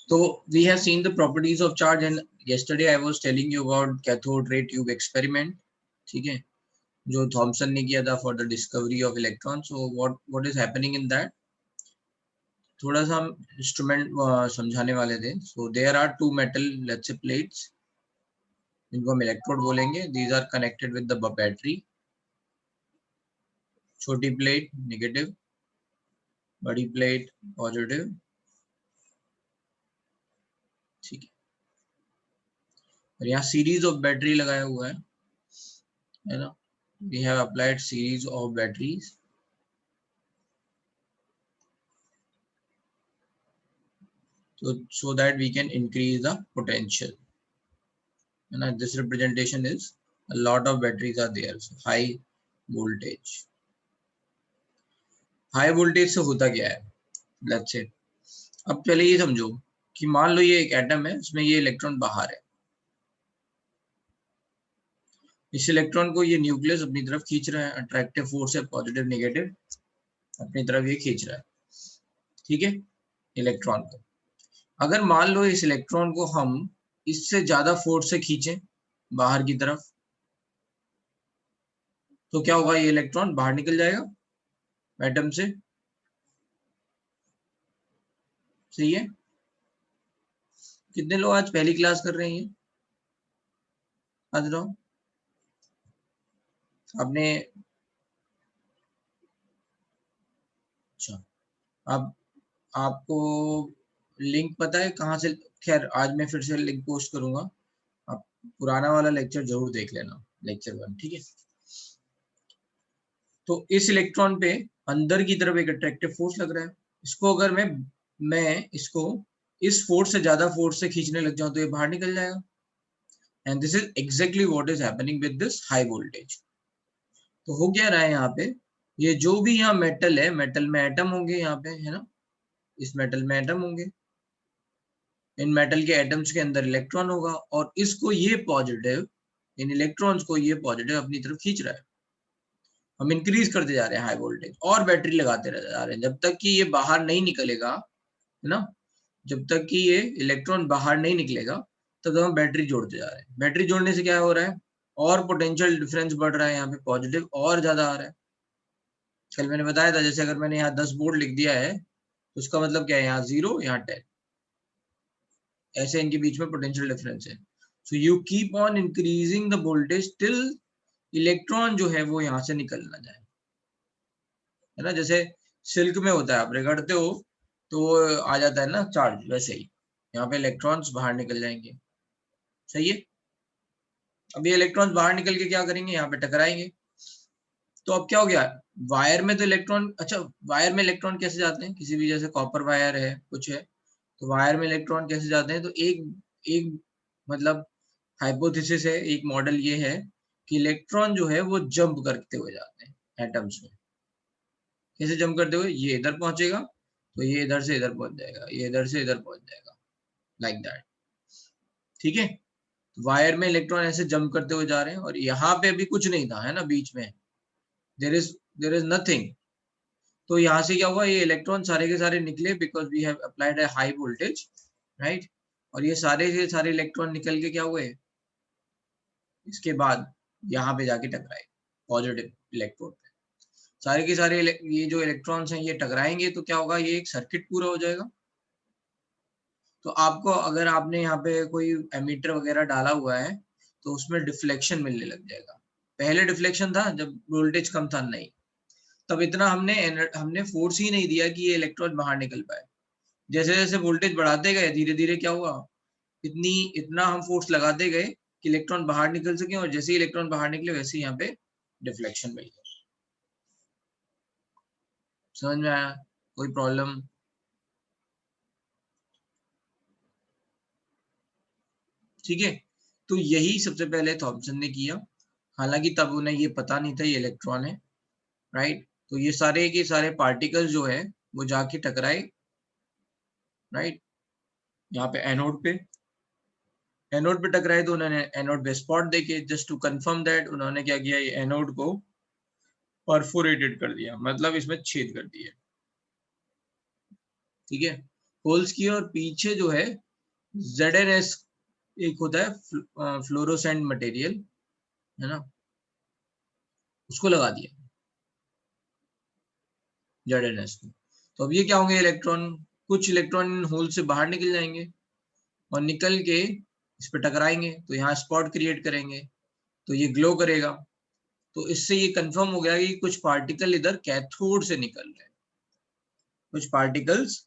So we have seen the properties of charge, and yesterday I was telling you about cathode ray tube experiment. ठीक है, जो Thompson ने किया था for the discovery of electrons. So what is happening in that? थोड़ा सा हम instrument समझाने वाले थे. So there are two metal, let's say plates. इनको हम इलेक्ट्रोड बोलेंगे. These are connected with the battery. छोटी प्लेट नेगेटिव, बड़ी प्लेट पॉजिटिव. ठीक है, और यहाँ सीरीज ऑफ बैटरी लगाया हुआ है ना. We have applied series of batteries. So that we can increase the potential. And this representation is a lot of batteries are there. So high voltage. High voltage से होता क्या है? Let's say. अब पहले ये समझो कि मान लो ये एक एटम है, इसमें ये इलेक्ट्रॉन बाहर है. इस इलेक्ट्रॉन को ये न्यूक्लियस अपनी तरफ खींच रहा है. अट्रैक्टिव फोर्स है पॉजिटिव नेगेटिव, अपनी तरफ ये खींच रहा है. ठीक है, इलेक्ट्रॉन को. अगर मान लो इस इलेक्ट्रॉन को हम इससे ज्यादा फोर्स से खींचें बाहर की तरफ, तो क्या होगा? ये इलेक्ट्रॉन बाहर निकल जाएगा एटम से. सही है. कितने लोग आज पहली क्लास कर रहे हैं? आज रहो आपने. अच्छा, अब आपको लिंक पता है कहाँ से? खैर आज मैं फिर से लिंक पोस्ट करूंगा, आप पुराना वाला लेक्चर जरूर देख लेना, लेक्चर 1. ठीक है. तो इस इलेक्ट्रॉन पे अंदर की तरफ एक अट्रैक्टिव फोर्स लग रहा है. इसको अगर मैं इसको इस फोर्स से ज्यादा फोर्स से खींचने लग जाऊं तो ये बाहर निकल जाएगा. And this is exactly what is happening with this high voltage. तो हो क्या रहा है यहाँ पे? ये जो भी यहाँ मेटल है, मेटल में एटम होंगे यहाँ पे, है ना. इस मेटल में एटम होंगे, इन मेटल के एटम्स के अंदर इलेक्ट्रॉन होगा, और इसको ये पॉजिटिव, इन इलेक्ट्रॉन्स को ये पॉजिटिव अपनी तरफ खींच रहा है. हम इंक्रीज करते जा रहे हैं हाई वोल्टेज, और बैटरी लगाते जा रहे हैं जब तक कि ये बाहर नहीं निकलेगा, है ना. जब तक कि ये इलेक्ट्रॉन बाहर नहीं निकलेगा तब तक हम बैटरी जोड़ते जा रहे हैं. बैटरी जोड़ने से क्या हो रहा है? और पोटेंशियल डिफरेंस बढ़ रहा है. यहाँ पे पॉजिटिव और ज्यादा आ रहा है. कल मैंने बताया था, जैसे अगर मैंने यहाँ 10 वोल्ट लिख दिया है तो उसका मतलब क्या है? यहाँ 0, यहाँ 10, ऐसे इनके बीच में पोटेंशियल डिफरेंस है. So you keep on increasing the voltage till electron जो है वो यहाँ से निकल ना जाए, है ना. जैसे सिल्क में होता है, आप रगड़ते हो तो आ जाता है ना चार्ज, वैसे ही यहाँ पे इलेक्ट्रॉन्स बाहर निकल जाएंगे. सही है. अब ये इलेक्ट्रॉन्स बाहर निकल के क्या करेंगे? यहाँ पे टकराएंगे. तो अब क्या हो गया? वायर में तो इलेक्ट्रॉन, अच्छा वायर में इलेक्ट्रॉन कैसे जाते हैं? किसी भी, जैसे कॉपर वायर है, कुछ है, तो वायर में इलेक्ट्रॉन कैसे जाते हैं? तो एक एक मतलब हाइपोथेसिस है, एक मॉडल ये है कि इलेक्ट्रॉन जो है वो जंप करते हुए जाते हैं एटम्स में. कैसे जंप करते हुए? ये इधर पहुंचेगा तो ये इधर से इधर पहुंच जाएगा, ये इधर से इधर पहुंच जाएगा, लाइक दैट. ठीक है. वायर में इलेक्ट्रॉन ऐसे जंप करते हुए जा रहे हैं, और यहाँ पे अभी कुछ नहीं था, है ना, बीच में देयर इज नथिंग. तो यहाँ से क्या हुआ? ये इलेक्ट्रॉन सारे के सारे निकले, because we have applied a high voltage, right. और ये सारे के सारे इलेक्ट्रॉन निकल के क्या हुए? इसके बाद यहाँ पे जाके टकराए पॉजिटिव इलेक्ट्रोड पे. सारे के सारे ये जो इलेक्ट्रॉन्स हैं ये टकराएंगे तो क्या होगा? ये एक सर्किट पूरा हो जाएगा. तो आपको, अगर आपने यहाँ पे कोई एमीटर वगैरह डाला हुआ है तो उसमें डिफ्लेक्शन मिलने लग जाएगा. पहले डिफ्लेक्शन था जब वोल्टेज कम था, नहीं, तब इतना हमने फोर्स ही नहीं दिया कि ये इलेक्ट्रॉन बाहर निकल पाए. जैसे जैसे वोल्टेज बढ़ाते गए, धीरे धीरे क्या हुआ? इतना हम फोर्स लगाते गए कि इलेक्ट्रॉन बाहर निकल सके, और जैसे ही इलेक्ट्रॉन बाहर निकले वैसे ही यहाँ पे डिफ्लेक्शन मिल गया. समझ में आया? कोई प्रॉब्लम? ठीक है. तो यही सबसे पहले थॉमसन ने किया, हालांकि तब उन्हें ये पता नहीं था ये इलेक्ट्रॉन है, राइट. तो ये सारे के सारे पार्टिकल्स जो है वो जाके टकराए, राइट, यहाँ पे एनोड पे टकराए. तो उन्होंने एनोड पे स्पॉट देके, जस्ट टू कंफर्म दैट, उन्होंने क्या किया? ये एनोड को परफोरेटेड कर दिया, मतलब इसमें छेद कर दिया. ठीक है. होल्स की, और पीछे जो है ZNS एक होता है फ्लोरोसेंट मटेरियल, है ना, उसको लगा दिया ZNS को। तो अब ये क्या होंगे, इलेक्ट्रॉन, कुछ इलेक्ट्रॉन होल से बाहर निकल जाएंगे और निकल के इस पे टकराएंगे, तो यहाँ स्पॉट क्रिएट करेंगे, तो ये ग्लो करेगा। तो इससे ये कंफर्म हो गया कि कुछ पार्टिकल इधर कैथोड से निकल रहे हैं, कुछ पार्टिकल्स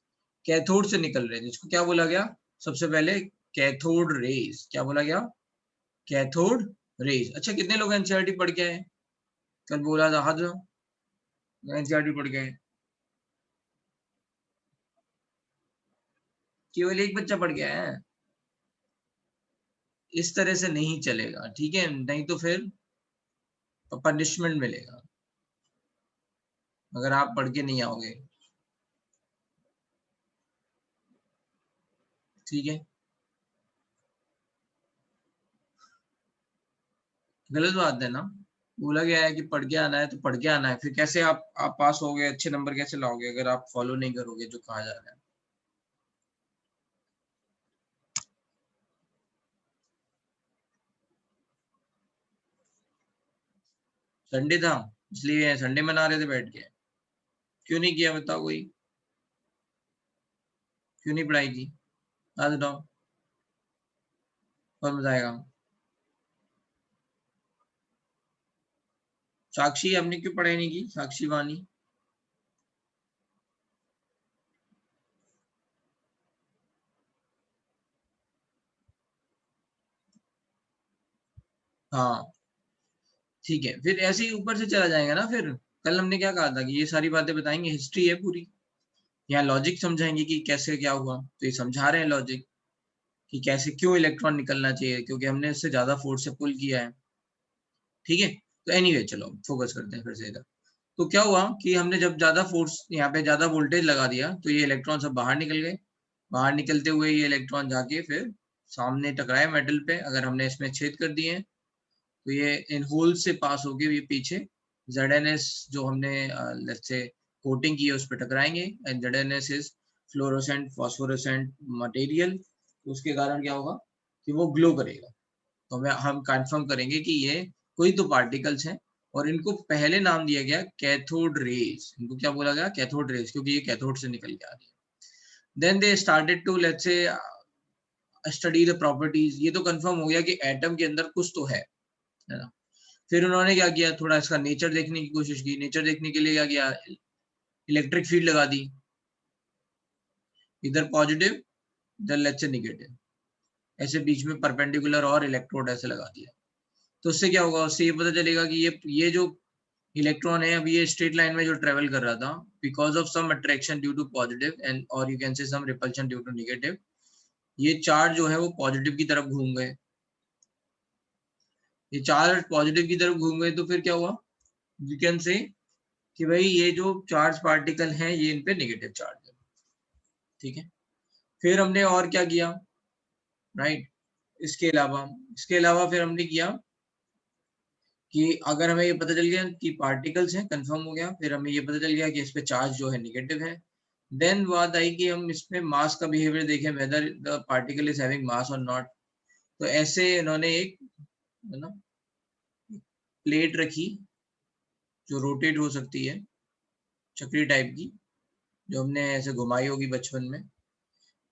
कैथोड से निकल रहे हैं, जिसको क्या बोला गया सबसे पहले, कैथोड रेज। क्या बोला गया, कैथोड रेज। अच्छा, कितने लोग एनसीईआरटी पढ़ के आए, कल बोला था हाथ, एनसीईआरटी पढ़ के आए? केवल एक बच्चा पढ़ के आया है? इस तरह से नहीं चलेगा, ठीक है, नहीं तो फिर पनिशमेंट मिलेगा अगर आप पढ़ के नहीं आओगे, ठीक है। गलत बात है ना, बोला गया है कि पढ़ के आना है तो पढ़ के आना है, फिर कैसे आप पास होगे, अच्छे नंबर कैसे लाओगे अगर आप फॉलो नहीं करोगे जो कहा जा रहा है। संडे था इसलिए संडे मना रहे थे बैठ के, क्यों नहीं किया बताओ कोई, क्यों नहीं पढ़ाई की, आज बताओ, कौन बताएगा? साक्षी, हमने क्यों पढ़ाई नहीं की, साक्षी वानी? हाँ ठीक है, फिर ऐसे ही ऊपर से चला जाएगा ना। फिर कल हमने क्या कहा था कि ये सारी बातें बताएंगे, हिस्ट्री है पूरी, यहाँ लॉजिक समझाएंगे कि कैसे क्या हुआ, तो ये समझा रहे हैं लॉजिक कि कैसे क्यों इलेक्ट्रॉन निकलना चाहिए, क्योंकि हमने इससे ज्यादा फोर्स से पुल किया है, ठीक है। तो एनीवे चलो फोकस करते हैं फिर से इधर। तो क्या हुआ कि हमने जब ज्यादा फोर्स यहाँ पे ज्यादा वोल्टेज लगा दिया तो ये इलेक्ट्रॉन सब बाहर निकल गए, बाहर निकलते हुए ये इलेक्ट्रॉन जाके फिर सामने टकराए मेटल पे, अगर हमने इसमें छेद कर दिए तो ये इन होल से पास होके ये पीछे ZNS जो हमने लेट्स से कोटिंग की है उस पर टकराएंगे, and ZNS is fluorescent phosphorescent material, तो उसके कारण क्या होगा कि वो ग्लो करेगा। तो हम कंफर्म करेंगे कि ये कोई तो पार्टिकल्स हैं, और इनको पहले नाम दिया गया कैथोड रेज, इनको क्या बोला गया, कैथोड रेज, क्योंकि ये कैथोड से निकल के आ रही है। Then they started to let's say study the properties, ये तो कंफर्म हो गया कि एटम के अंदर कुछ तो है ना। फिर उन्होंने क्या किया, थोड़ा इसका नेचर देखने की कोशिश की, नेचर देखने के लिए क्या किया, इलेक्ट्रिक फील्ड लगा दी, इधर पॉजिटिव इधर लेट्स से निगेटिव, ऐसे बीच में परपेंडिकुलर और इलेक्ट्रोड ऐसे लगा दिया। तो उससे क्या होगा, उससे ये पता चलेगा कि ये जो इलेक्ट्रॉन है अभी ये स्ट्रेट लाइन में जो ट्रेवल कर रहा था, because of some attraction due to positive and और you can say some repulsion due to negative, ये चार्ज जो है वो पॉजिटिव की तरफ घूम गए, ये चार्ज पॉजिटिव की तरफ घूम गए, तो फिर क्या हुआ, यू कैन से कि भाई ये जो चार्ज पार्टिकल हैं ये इन पे नेगेटिव चार्ज है, ठीक है। फिर हमने और क्या किया, राइट, इसके अलावा फिर हमने किया कि अगर हमें ये पता चल गया कि पार्टिकल्स हैं, कंफर्म हो गया, फिर हमें ये पता चल गया कि इस पे चार्ज जो है नेगेटिव है, देन बात आई कि हम इसमें मास का बिहेवियर देखें, whether the particle is having mass और नॉट। तो ऐसे इन्होंने एक, है ना, प्लेट रखी जो रोटेट हो सकती है, चक्री टाइप की, जो हमने ऐसे घुमाई होगी बचपन में,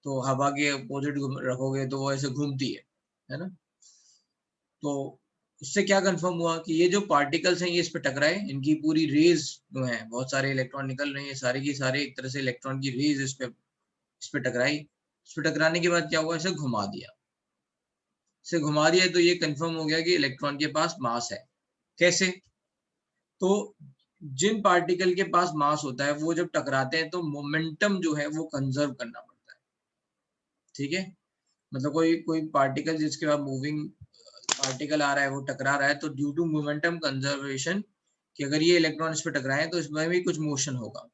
तो हवा के अपोजिट रखोगे तो वो ऐसे घूमती है ना। तो उससे क्या कंफर्म हुआ कि ये जो पार्टिकल्स हैं ये इस पे टकराए, इनकी पूरी रेज जो है, बहुत सारे इलेक्ट्रॉन निकल रहे हैं, सारे की सारे एक तरह से इलेक्ट्रॉन की रेज इस पे टकराई, इस पे टकराने के बाद क्या हुआ, इसे घुमा दिया, इसे घुमा दिया, तो ये कंफर्म हो गया कि इलेक्ट्रॉन के पास मास है। कैसे, तो जिन पार्टिकल के पास मास होता है वो जब टकराते हैं तो मोमेंटम जो है वो कंजर्व करना पड़ता है, ठीक है। मतलब कोई कोई पार्टिकल जिसके बाद मूविंग पार्टिकल आ रहा है वो टकरा रहा है, तो ड्यू टू मोमेंटम कंजर्वेशन, कि अगर ये इलेक्ट्रॉन इस पे टकराए तो इसमें भी कुछ मोशन होगा।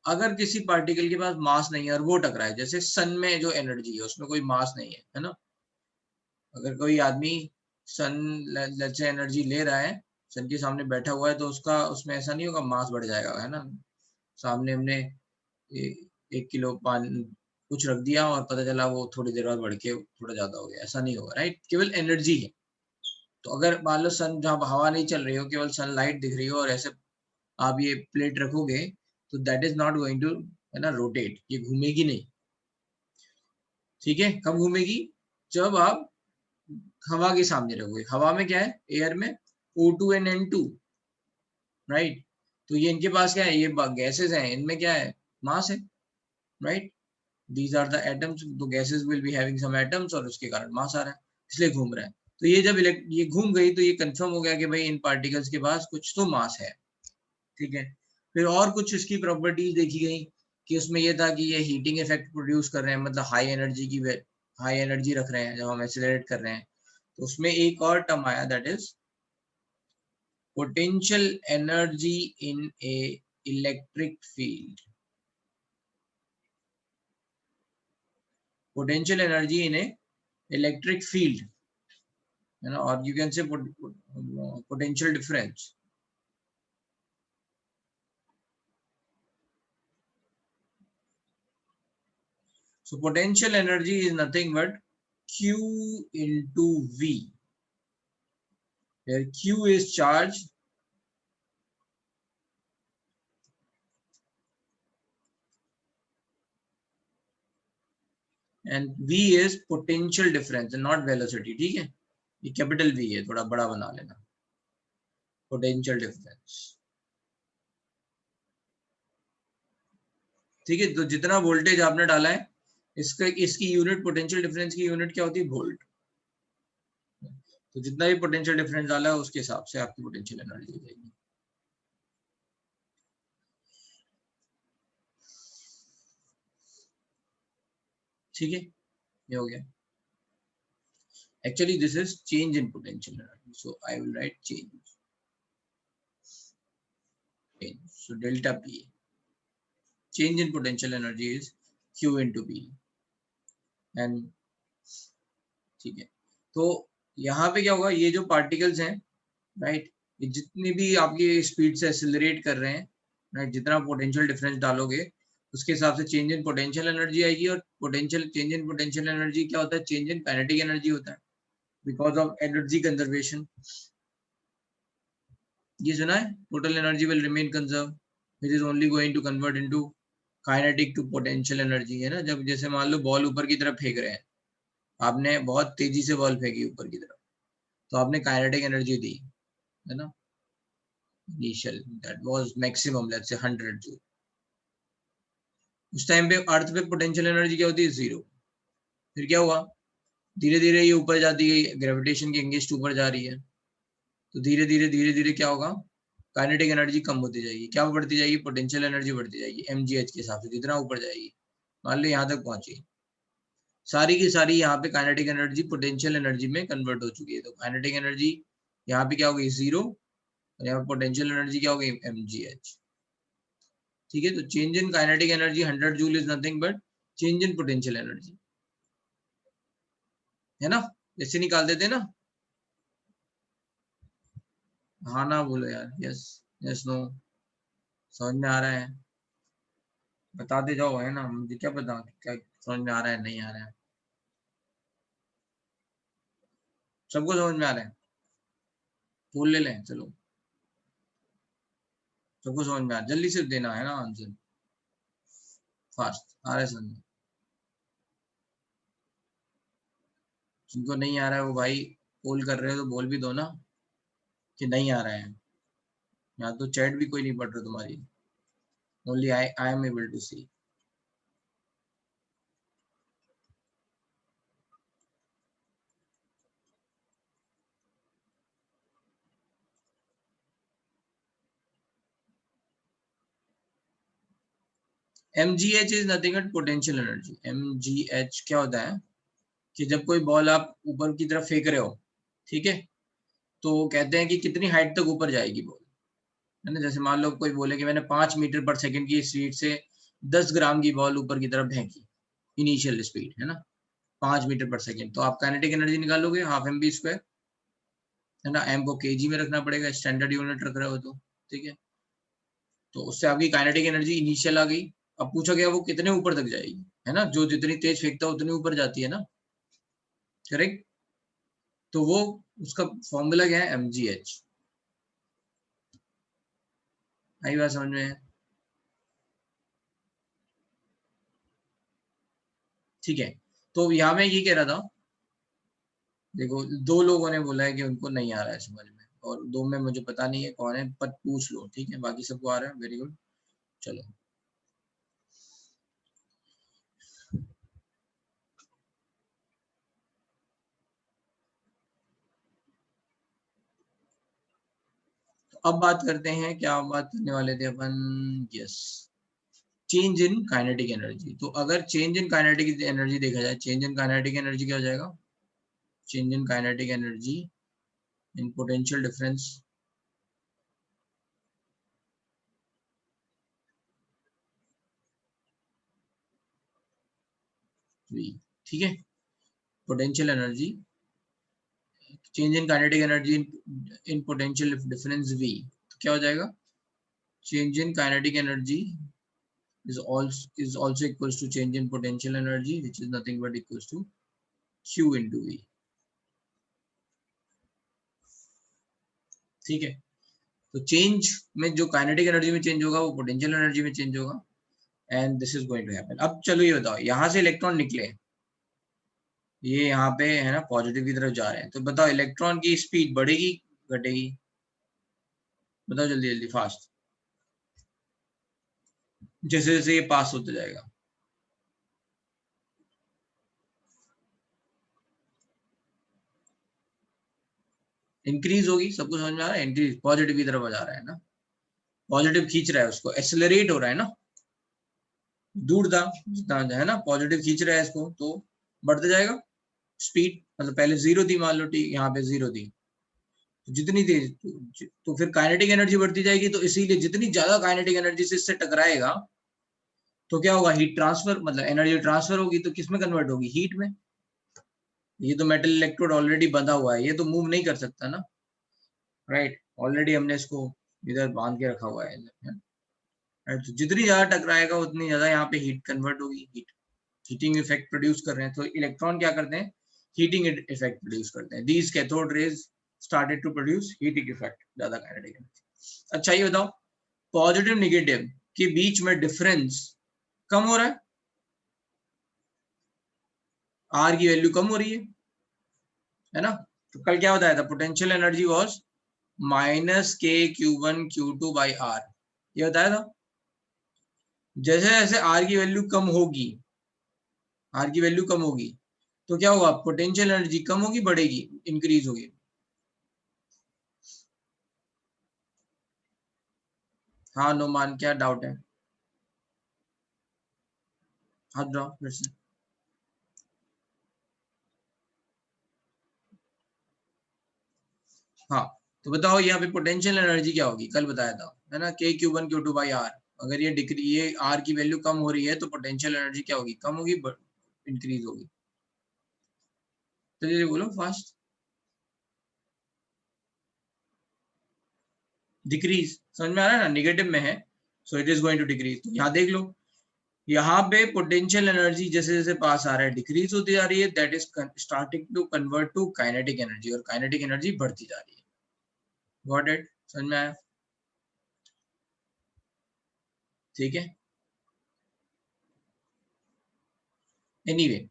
अगर किसी पार्टिकल के पास मास नहीं है और वो टकराए, जैसे सन में जो एनर्जी है उसमें कोई मास नहीं है ना, अगर कोई आदमी सन से एनर्जी ले रहा है, सन के सामने बैठा हुआ है, तो उसका उसमें ऐसा नहीं होगा मास बढ़ जाएगा, है ना। सामने हमने 1 किलो पानी कुछ रख दिया और पता चला वो थोड़ी देर बाद बढ़ के थोड़ा ज्यादा हो गया, ऐसा नहीं होगा, राइट। केवल एनर्जी है। तो अगर मान लो सन जहाँ हवा नहीं चल रही हो, केवल सनलाइट दिख रही हो और ऐसे आप ये प्लेट रखोगे तो that is not going to, है ना, रोटेट, ये घूमेगी नहीं। ठीक है, कब घूमेगी? जब आप हवा के सामने रखोगे। हवा में क्या है? एयर में O2 एंड N2, राइट। तो ये इनके पास क्या है? ये गैसेस हैं, इनमें क्या है? मास है, right. These are the atoms, तो gases will be having some atoms और उसके कारण मास आ रहा है, इसलिए घूम रहा है। तो ये जब ये घूम गई तो ये कंफर्म हो गया कि भाई इन पार्टिकल्स के पास कुछ तो मास है। ठीक है, फिर और कुछ इसकी प्रॉपर्टीज देखी गई कि उसमें ये था कि ये हीटिंग इफेक्ट प्रोड्यूस कर रहे हैं, मतलब हाई एनर्जी रख रहे हैं जब हम एक्सेलरेट कर रहे हैं। तो उसमें एक और टर्म आया, that is potential energy in a electric field. Potential energy in a electric field, you know, or you can say potential difference. So potential energy is nothing but Q into V, where Q is charge and V is potential difference and not velocity. ठीक है, ये capital V है, थोड़ा बड़ा बना लेना, potential difference। ठीक है, तो जितना वोल्टेज आपने डाला है इसकी यूनिट, पोटेंशियल डिफरेंस की यूनिट क्या होती है? वोल्ट। तो जितना भी पोटेंशियल डिफरेंस डाला है उसके हिसाब से आपकी पोटेंशियल एनर्जी हो जाएगी। ठीक है, ये हो गया। Actually this is change in potential energy, so I will write change. So delta P, change in potential energy is Q into P। And ठीक है, तो यहाँ पे क्या होगा? ये जो पार्टिकल्स हैं, राइट, ये जितनी भी आपकी स्पीड से एक्सेलरेट कर रहे हैं, राइट, जितना पोटेंशियल डिफरेंस डालोगे उसके हिसाब से चेंज इन पोटेंशियल एनर्जी आएगी। और potential change in potential energy क्या होता है? चेंज इन काइनेटिक एनर्जी होता है, बिकॉज ऑफ एनर्जी कंजर्वेशन। ये सुना है? Total energy will remain conserve, which is only going to convert into kinetic to potential energy, है ना। जब जैसे मान लो बॉल ऊपर की तरफ फेंक रहे हैं, आपने बहुत तेजी से बॉल फेंकी ऊपर की तरफ, तो आपने काइनेटिक एनर्जी दी, है ना, initial, that was maximum, let's say 100 joule. उस टाइम पे अर्थ पे पोटेंशियल एनर्जी क्या होती है? 0। फिर क्या हुआ? धीरे धीरे ये ऊपर जाती गई, ग्रेविटेशन के अगेंस्ट ऊपर जा रही है, तो धीरे धीरे क्या होगा? काइनेटिक एनर्जी कम होती जाएगी। क्या बढ़ती जाएगी? पोटेंशियल एनर्जी बढ़ती जाएगी mgh के हिसाब से, जितना ऊपर जाएगी। मान लो यहाँ तक पहुंची, सारी की सारी यहाँ पे काइनेटिक एनर्जी पोटेंशियल एनर्जी में कन्वर्ट हो चुकी है। तो काइनेटिक एनर्जी यहाँ पे क्या हो गई? 0। और यहाँ पे पोटेंशियल एनर्जी क्या हो गई? mgh। ठीक है, तो change in kinetic energy 100 joule is nothing but change in potential energy, है ना। ऐसे निकाल देते ना। हाँ ना बोलो यार, यस यस नो, समझ में आ रहा है? बताते जाओ, है ना, मुझे क्या पता क्या समझ में आ रहा है नहीं आ रहा है। सबको समझ में आ रहा है? फूल ले लें, चलो, सबको समझ में आ रहा है? जल्दी से देना है ना आंसर, फास्ट आ रहा है समझ में। जिनको नहीं आ रहा है वो भाई कॉल कर रहे हो तो बोल भी दो ना कि नहीं आ रहा है। यहाँ तो चैट भी कोई नहीं पढ़ रहा तुम्हारी, only I am able to see. mgh is nothing but potential energy. mgh क्या होता है कि जब कोई बॉल आप ऊपर की तरफ फेंक रहे हो, ठीक है, तो कहते हैं कि कितनी हाइट तक ऊपर जाएगी बॉल, है ना। जैसे मान लो कोई बोले कि मैंने 5 मीटर पर सेकंड की स्पीड से 10 ग्राम की बॉल ऊपर की तरफ फेंकी, इनिशियल स्पीड, है ना, 5 मीटर पर सेकंड, तो आप काइनेटिक एनर्जी निकालोगे हाफ एम बी स्क्वायर, है ना। एम को केजी में रखना पड़ेगा, स्टैंडर्ड यूनिट रख रहे हो तो, ठीक है। तो उससे आपकी काइनेटिक एनर्जी इनिशियल आ गई। अब पूछा गया वो कितने ऊपर तक जाएगी, है ना, जो जितनी तेज फेंकता है उतनी ऊपर जाती है ना, करेक्ट। तो वो उसका फॉर्मूला क्या है, mgh। आई बात समझ में? ठीक है, तो यहाँ मैं ये कह रहा था, देखो दो लोगों ने बोला है कि उनको नहीं आ रहा है समझ में, और दो में मुझे पता नहीं है कौन है, पर पूछ लो, ठीक है, बाकी सबको आ रहा है, वेरी गुड। चलो तो अब बात करते हैं, क्या बात करने वाले थे अपन, yes, change in kinetic energy. तो अगर चेंज इन काइनेटिक एनर्जी देखा जाए, चेंज इन काइनेटिक एनर्जी क्या हो जाएगा, change in kinetic energy in potential difference V, ठीक है, potential energy, change in kinetic energy in potential difference V, तो क्या हो जाएगा, change in kinetic energy is also equals to change in potential energy, which is nothing but equals to Q into V, ठीक है। तो change में जो kinetic energy में चेंज होगा वो पोटेंशियल एनर्जी में चेंज होगा, and this is going to happen. अब चलो ये बताओ, यहाँ से इलेक्ट्रॉन निकले, ये यहाँ पे है ना पॉजिटिव की तरफ जा रहे हैं, तो बताओ इलेक्ट्रॉन की स्पीड बढ़ेगी घटेगी, बताओ जल्दी जल्दी फास्ट, जैसे जैसे ये पास होते जाएगा, इंक्रीज होगी, सबको समझ में आ रहा है, इंक्रीज पॉजिटिव की तरफ जा रहा है ना, पॉजिटिव खींच रहा है उसको, एक्सेलरेट हो रहा है ना, दूर था जितना है ना, पॉजिटिव खींच रहा है इसको, तो बढ़ते जाएगा स्पीड, मतलब पहले जीरो थी मान लो, ठीक, यहाँ पे जीरो थी, तो जितनी तेज तो फिर काइनेटिक एनर्जी बढ़ती जाएगी, तो इसीलिए जितनी ज्यादा काइनेटिक एनर्जी से इससे टकराएगा तो क्या होगा, हीट ट्रांसफर, मतलब एनर्जी ट्रांसफर होगी, तो किस में कन्वर्ट होगी, हीट में। ये तो मेटल इलेक्ट्रोड ऑलरेडी बंधा हुआ है, ये तो मूव नहीं कर सकता ना, राइट, ऑलरेडी हमने इसको इधर बांध के रखा हुआ है, राइट, तो जितनी ज्यादा टकराएगा उतनी ज्यादा यहाँ पे हीट कन्वर्ट होगी, हीट, हीटिंग इफेक्ट प्रोड्यूस कर रहे हैं, तो इलेक्ट्रॉन क्या करते हैं, हीटिंग इफेक्ट प्रोड्यूस करते हैं, these cathode rays started to produce heating effect, ज्यादा काइनेटिक एनर्जी। अच्छा ये बताओ, पॉजिटिव नेगेटिव के बीच में डिफरेंस कम हो रहा है, आर की वैल्यू कम हो रही है ना, तो कल क्या बताया था, पोटेंशियल एनर्जी वाज माइनस के Q1 Q2 बाई आर, ये बताया था। जैसे जैसे आर की वैल्यू कम होगी, आर की वैल्यू कम होगी तो क्या होगा, पोटेंशियल एनर्जी कम होगी बढ़ेगी, इंक्रीज होगी, हाँ नो मान, क्या डाउट है, हाथ ड्रॉ फिर से, हाँ, तो बताओ यहाँ पे पोटेंशियल एनर्जी क्या होगी, कल बताया था है ना, Q1 Q2 बाई आर, अगर ये डिक्री, ये आर की वैल्यू कम हो रही है तो पोटेंशियल एनर्जी क्या होगी, कम होगी इंक्रीज होगी, चलिए बोलो फास्ट, डिक्रीज, समझ में आ रहा है ना, निगेटिव में है, so it is going to decrease, तो यहाँ देख लो, यहाँ पे पोटेंशियल एनर्जी जैसे जैसे पास आ रहा है डिक्रीज होती जा रही है, that is starting to convert to kinetic energy, और काइनेटिक एनर्जी बढ़ती जा रही है, गॉट इट, समझ में आया, ठीक है, एनीवे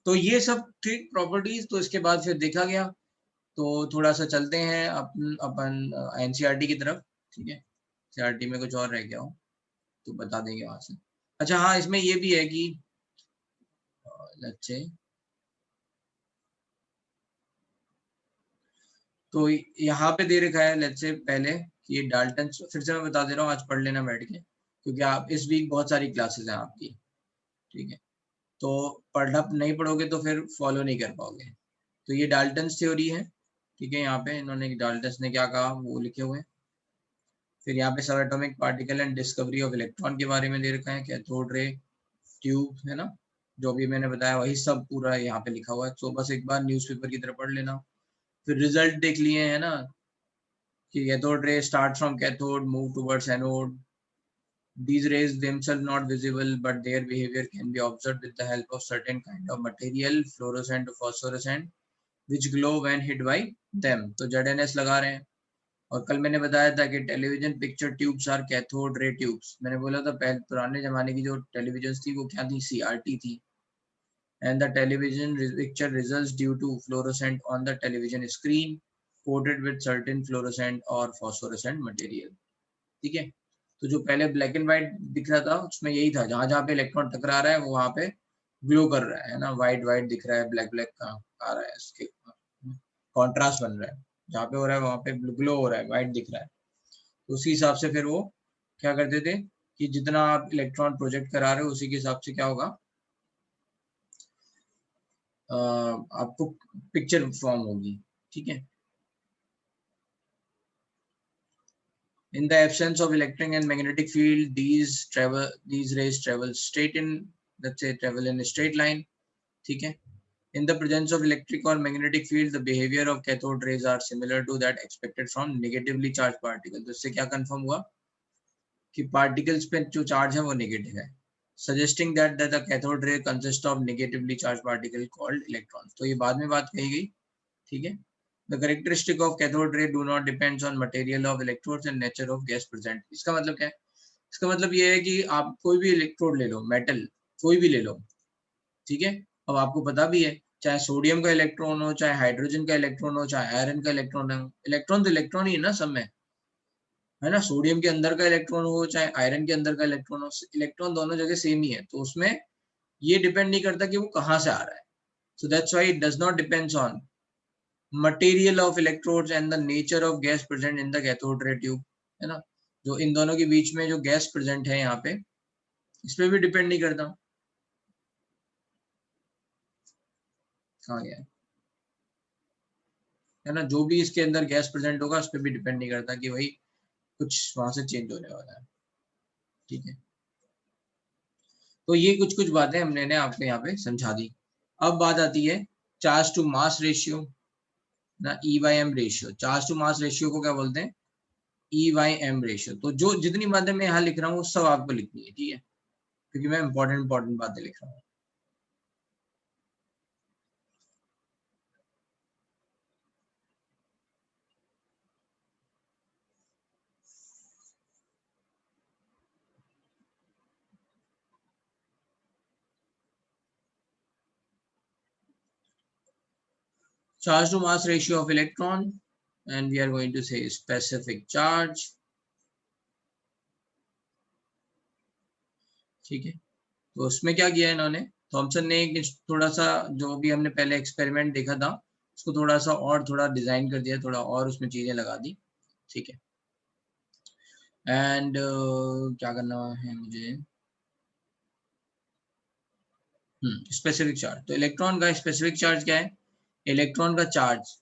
तो ये सब थी प्रॉपर्टीज, तो इसके बाद फिर देखा गया, तो थोड़ा सा चलते हैं अपन अपन एनसीईआरटी की तरफ, ठीक है, एनसीईआरटी में कुछ और रह गया हो तो बता देंगे वहां से। अच्छा हाँ, इसमें ये भी है कि लेट्स से, तो यहाँ पे दे रखा है लेट्स से पहले कि ये डाल्टन, फिर से मैं बता दे रहा हूँ, आज पढ़ लेना बैठ के, क्योंकि आप इस वीक बहुत सारी क्लासेस हैं आपकी, ठीक है, तो पढ़ना नहीं पढ़ोगे तो फिर फॉलो नहीं कर पाओगे। तो ये डाल्टन थ्योरी है, ठीक है, यहाँ पे इन्होंने डाल्टन ने क्या कहा वो लिखे हुए हैं, फिर यहाँ पे सब atomic particle and discovery of electron के बारे में दे रखा है, कैथोड रे ट्यूब है ना, जो भी मैंने बताया वही सब पूरा यहाँ पे लिखा हुआ है, तो बस एक बार न्यूज़पेपर की तरह पढ़ लेना। फिर रिजल्ट देख लिए है ना, कि cathode ray start from cathode move towards anode, These rays themselves not visible, but their behavior can be observed with the help of certain kind of material, fluorescent or phosphorescent, which glow when hit by them. तो ZNS लगा रहे हैं। और कल मैंने बताया था कि television picture tubes are cathode ray tubes. मैंने बोला था पहले पुराने जमाने की जो टेलीविजन थी वो क्या थी, CRT थी। And the television picture results due to fluorescent on the television screen coated with certain fluorescent or phosphorescent material। ठीक है, तो जो पहले ब्लैक एंड व्हाइट दिख रहा था उसमें यही था, जहां जहां पे इलेक्ट्रॉन टकरा रहा है वो वहां पे ग्लो कर रहा है ना, व्हाइट व्हाइट दिख रहा है, ब्लैक ब्लैक का आ रहा है, इसके कॉन्ट्रास्ट बन रहा है, जहां पे हो रहा है वहां पे ग्लो हो रहा है, व्हाइट दिख रहा है। तो उसी हिसाब से फिर वो क्या करते थे कि जितना आप इलेक्ट्रॉन प्रोजेक्ट करा रहे हो उसी के हिसाब से क्या होगा, आपको पिक्चर फॉर्म होगी। ठीक है, in the absence of electric and magnetic field, these rays travel straight in, let's say travel in a straight line। ठीक है, in the presence of electric or magnetic field, the behavior of cathode rays are similar to that expected from negatively charged particles। तो इससे क्या confirm हुआ कि particles पे जो charge है वो नेगेटिव है, suggesting that the cathode ray consists of negatively charged particle called electrons। तो ये बाद में बात कही गई। ठीक है, the characteristic of cathode ray do not depends on material of electrodes and nature of gas present। इसका मतलब क्या है, इसका मतलब ये है कि आप कोई भी इलेक्ट्रोड ले लो, मेटल कोई भी ले लो, ठीक है, अब आपको पता भी है चाहे सोडियम का इलेक्ट्रॉन हो, चाहे हाइड्रोजन का इलेक्ट्रॉन हो, चाहे आयरन का इलेक्ट्रॉन हो, इलेक्ट्रॉन तो इलेक्ट्रॉन ही है ना सब में, है ना। सोडियम के अंदर का इलेक्ट्रॉन हो चाहे आयरन के अंदर का इलेक्ट्रॉन हो, इलेक्ट्रॉन दोनों जगह सेम ही है, तो उसमें ये डिपेंड नहीं करता कि वो कहाँ से आ रहा है। So that's why it does not depends on material of electrodes and the nature of gas present in the cathode ray tube, है ना। जो इन दोनों के बीच में जो गैस प्रेजेंट है यहाँ पे, इस पे भी डिपेंड नहीं करता। कहाँ गया है ना, जो भी इसके अंदर गैस प्रेजेंट होगा उस पर भी डिपेंड नहीं करता कि भाई कुछ वहां से चेंज होने वाला है। ठीक है, तो ये कुछ कुछ बातें हमने आपको यहाँ पे समझा दी। अब बात आती है चार्ज टू मास रेशियो ना, E/m ratio. Charge to mass ratio को क्या बोलते हैं, E/m रेशियो। तो जो जितनी बातें मैं यहाँ लिख रहा हूँ वो सब आपको लिखनी है, ठीक है, क्योंकि मैं इंपॉर्टेंट बातें लिख रहा हूँ। Charge to mass ratio of electron, and we are going to say specific charge। ठीक है, तो उसमें क्या किया इन्होंने, थॉमसन ने एक थोड़ा सा जो भी हमने पहले एक्सपेरिमेंट देखा था उसको थोड़ा सा और थोड़ा डिजाइन कर दिया, थोड़ा और उसमें चीजें लगा दी। ठीक है, एंड क्या करना है मुझे, स्पेसिफिक चार्ज। तो इलेक्ट्रॉन का स्पेसिफिक चार्ज क्या है, इलेक्ट्रॉन का charge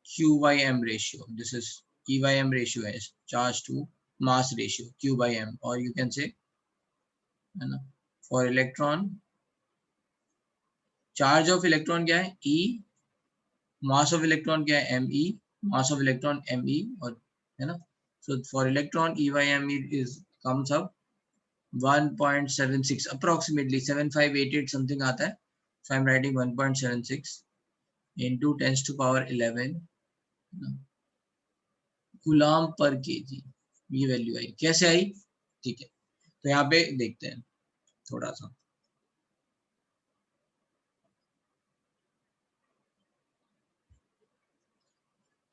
Q/m ratio, this is E/m ratio है charge to mass ratio Q/m, or you can say, है ना, for electron charge of electron क्या है E, मास ऑफ इलेक्ट्रॉन क्या है Me, mass of electron Me, और है ना, so for electron E/m is comes up 1.76 approximately 7588 something आता है, so I'm writing 1.76 into 10 to power 11 गुलाम पर केजी, ये वैल्यू आई, कैसे आई। ठीक है, तो यहाँ पे देखते हैं थोड़ा सा।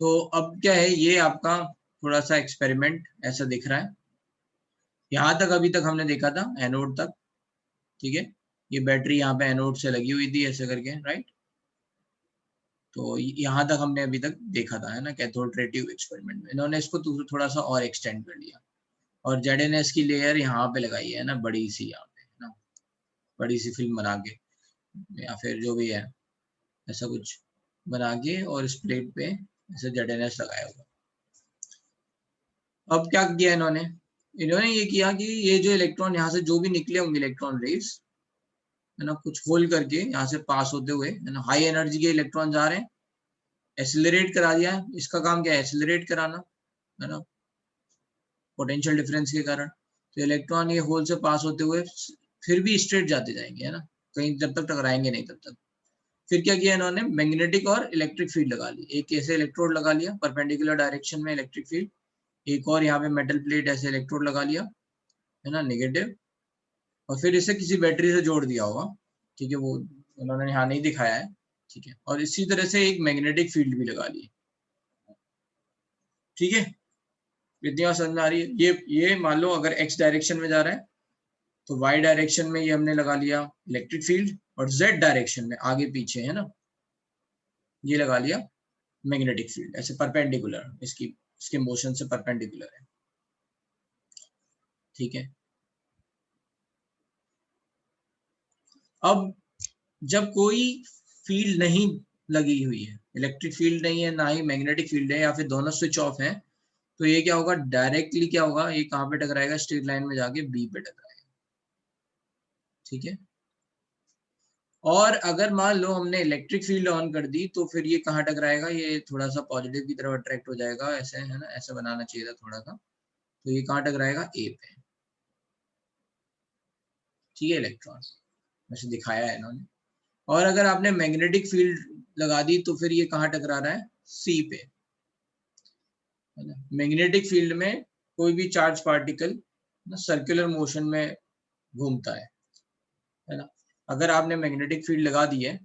तो अब क्या है, ये आपका थोड़ा सा एक्सपेरिमेंट ऐसा दिख रहा है। यहाँ तक अभी तक हमने देखा था एनोड तक, ठीक है, ये बैटरी यहाँ पे एनोड से लगी हुई थी ऐसे करके, राइट। तो यहाँ तक हमने अभी तक देखा था, है ना, कैथोड रे ट्यूब एक्सपेरिमेंट में। इन्होंने इसको थोड़ा सा और एक्सटेंड कर लिया और ZNS की लेयर यहाँ पे लगाई है ना, बड़ी सी यहाँ पे, है ना, बड़ी सी फिल्म बना के या फिर जो भी है ऐसा कुछ बना के, और इस प्लेट पे ऐसे ZNS लगाया हुआ। अब क्या किया इन्होंने, इन्होंने ये किया कि ये जो इलेक्ट्रॉन यहाँ से जो भी निकले होंगे इलेक्ट्रॉन रेस, है ना, कुछ होल करके यहाँ से पास होते हुए, है ना, हाई एनर्जी के इलेक्ट्रॉन जा रहे हैं, एसिलरेट करा दिया। इसका काम क्या है, एसिलरेट कराना, है ना, पोटेंशियल डिफरेंस के कारण। तो इलेक्ट्रॉन ये होल से पास होते हुए फिर भी स्ट्रेट जाते जाएंगे, है ना, कहीं जब तक टकराएंगे नहीं तब तक। फिर क्या किया इन्होंने, मैग्नेटिक और इलेक्ट्रिक फील्ड लगा ली। एक ऐसे इलेक्ट्रोड लगा लिया परपेंडिकुलर डायरेक्शन में इलेक्ट्रिक फील्ड, एक और यहाँ पे मेटल प्लेट ऐसे इलेक्ट्रोड लगा लिया, है ना, नेगेटिव, और फिर इसे किसी बैटरी से जोड़ दिया होगा, ठीक है, वो उन्होंने यहाँ नहीं दिखाया है, ठीक है। और इसी तरह से एक मैग्नेटिक फील्ड भी लगा ली, ठीक है। इतनी बात समझ में आ रही है। ये मान लो अगर एक्स डायरेक्शन में जा रहा है तो वाई डायरेक्शन में ये हमने लगा लिया इलेक्ट्रिक फील्ड, और जेड डायरेक्शन में आगे पीछे, है ना, ये लगा लिया मैग्नेटिक फील्ड, ऐसे परपेंडिकुलर, इसके मोशन से परपेंडिकुलर है, ठीक है। अब जब कोई फील्ड नहीं लगी हुई है, इलेक्ट्रिक फील्ड नहीं है, ना ही मैग्नेटिक फील्ड है, या फिर दोनों स्विच ऑफ है, तो ये क्या होगा, डायरेक्टली क्या होगा, ये कहाँ पे टकराएगा, स्ट्रेट लाइन में जाके बी पे टकराएगा, ठीक है। और अगर मान लो हमने इलेक्ट्रिक फील्ड ऑन कर दी तो फिर ये कहाँ टकराएगा, ये थोड़ा सा पॉजिटिव की तरफ अट्रैक्ट हो जाएगा, ऐसे, है ना, ऐसे बनाना चाहिए था थोड़ा सा, तो ये कहाँ टकराएगा, ए पे, ठीक है, इलेक्ट्रॉन, वैसे दिखाया है इन्होंने। और अगर आपने मैग्नेटिक फील्ड लगा दी तो फिर ये कहाँ टकरा रहा है, सी पे, है ना। मैग्नेटिक फील्ड में कोई भी चार्ज पार्टिकल ना सर्कुलर मोशन में घूमता है ना। अगर आपने मैग्नेटिक फील्ड लगा दी है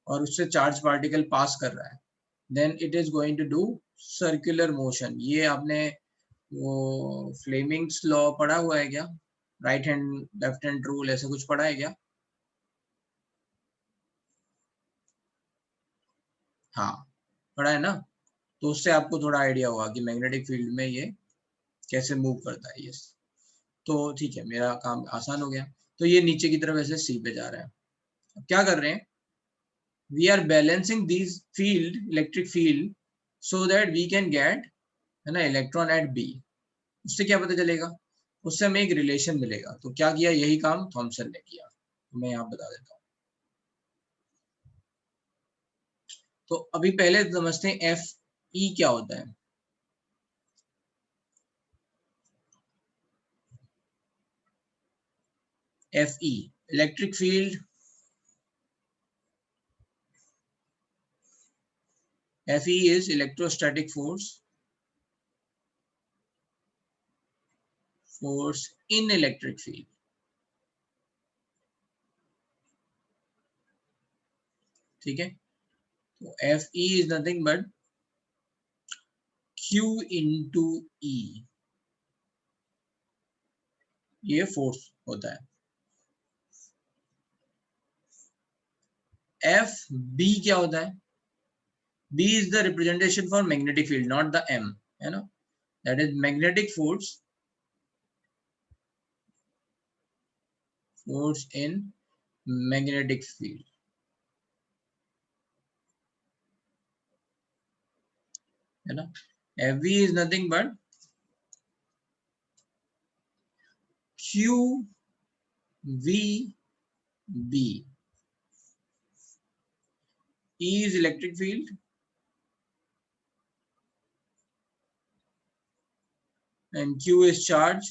और उससे चार्ज पार्टिकल पास कर रहा है, then it is going to do circular motion. ये आपने वो फ्लेमिंग्स लॉ पढ़ा हुआ है क्या, right hand left hand rule, ऐसा कुछ पढ़ा है क्या? हाँ, पढ़ा है ना। तो उससे आपको थोड़ा आइडिया होगा कि मैग्नेटिक फील्ड में ये कैसे मूव करता है, ये। तो ठीक है, मेरा काम आसान हो गया। तो ये नीचे की तरफ ऐसे सी पे जा रहा है। अब क्या कर रहे हैं, we are balancing this field, electric field, so that we can get, है ना, इलेक्ट्रॉन एट बी। उससे क्या पता चलेगा, उससे हमें एक रिलेशन मिलेगा। तो क्या किया, यही काम थॉमसन ने किया, तो मैं यहाँ बता देता हूँ। तो अभी पहले समझते हैं एफ ई क्या होता है। F E, electric field, Fe is electrostatic force in electric field, ठीक है। तो Fe is nothing but Q into E, ये फोर्स होता है। F B क्या होता है, B is the representation for magnetic field, not the M, है ना, that is magnetic force in magnetic field, है ना। Fv is nothing but QVB, E is electric field and Q is charge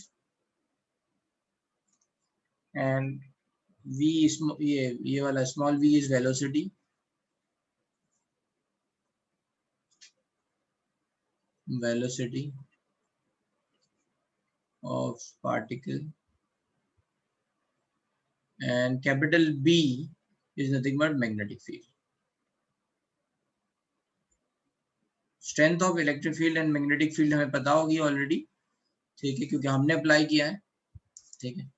and V is ये वाला small v is velocity, of particle, and capital B is nothing but magnetic field. Strength of electric field and magnetic field हमें पता होगी already, ठीक है, क्योंकि हमने apply किया है, ठीक है।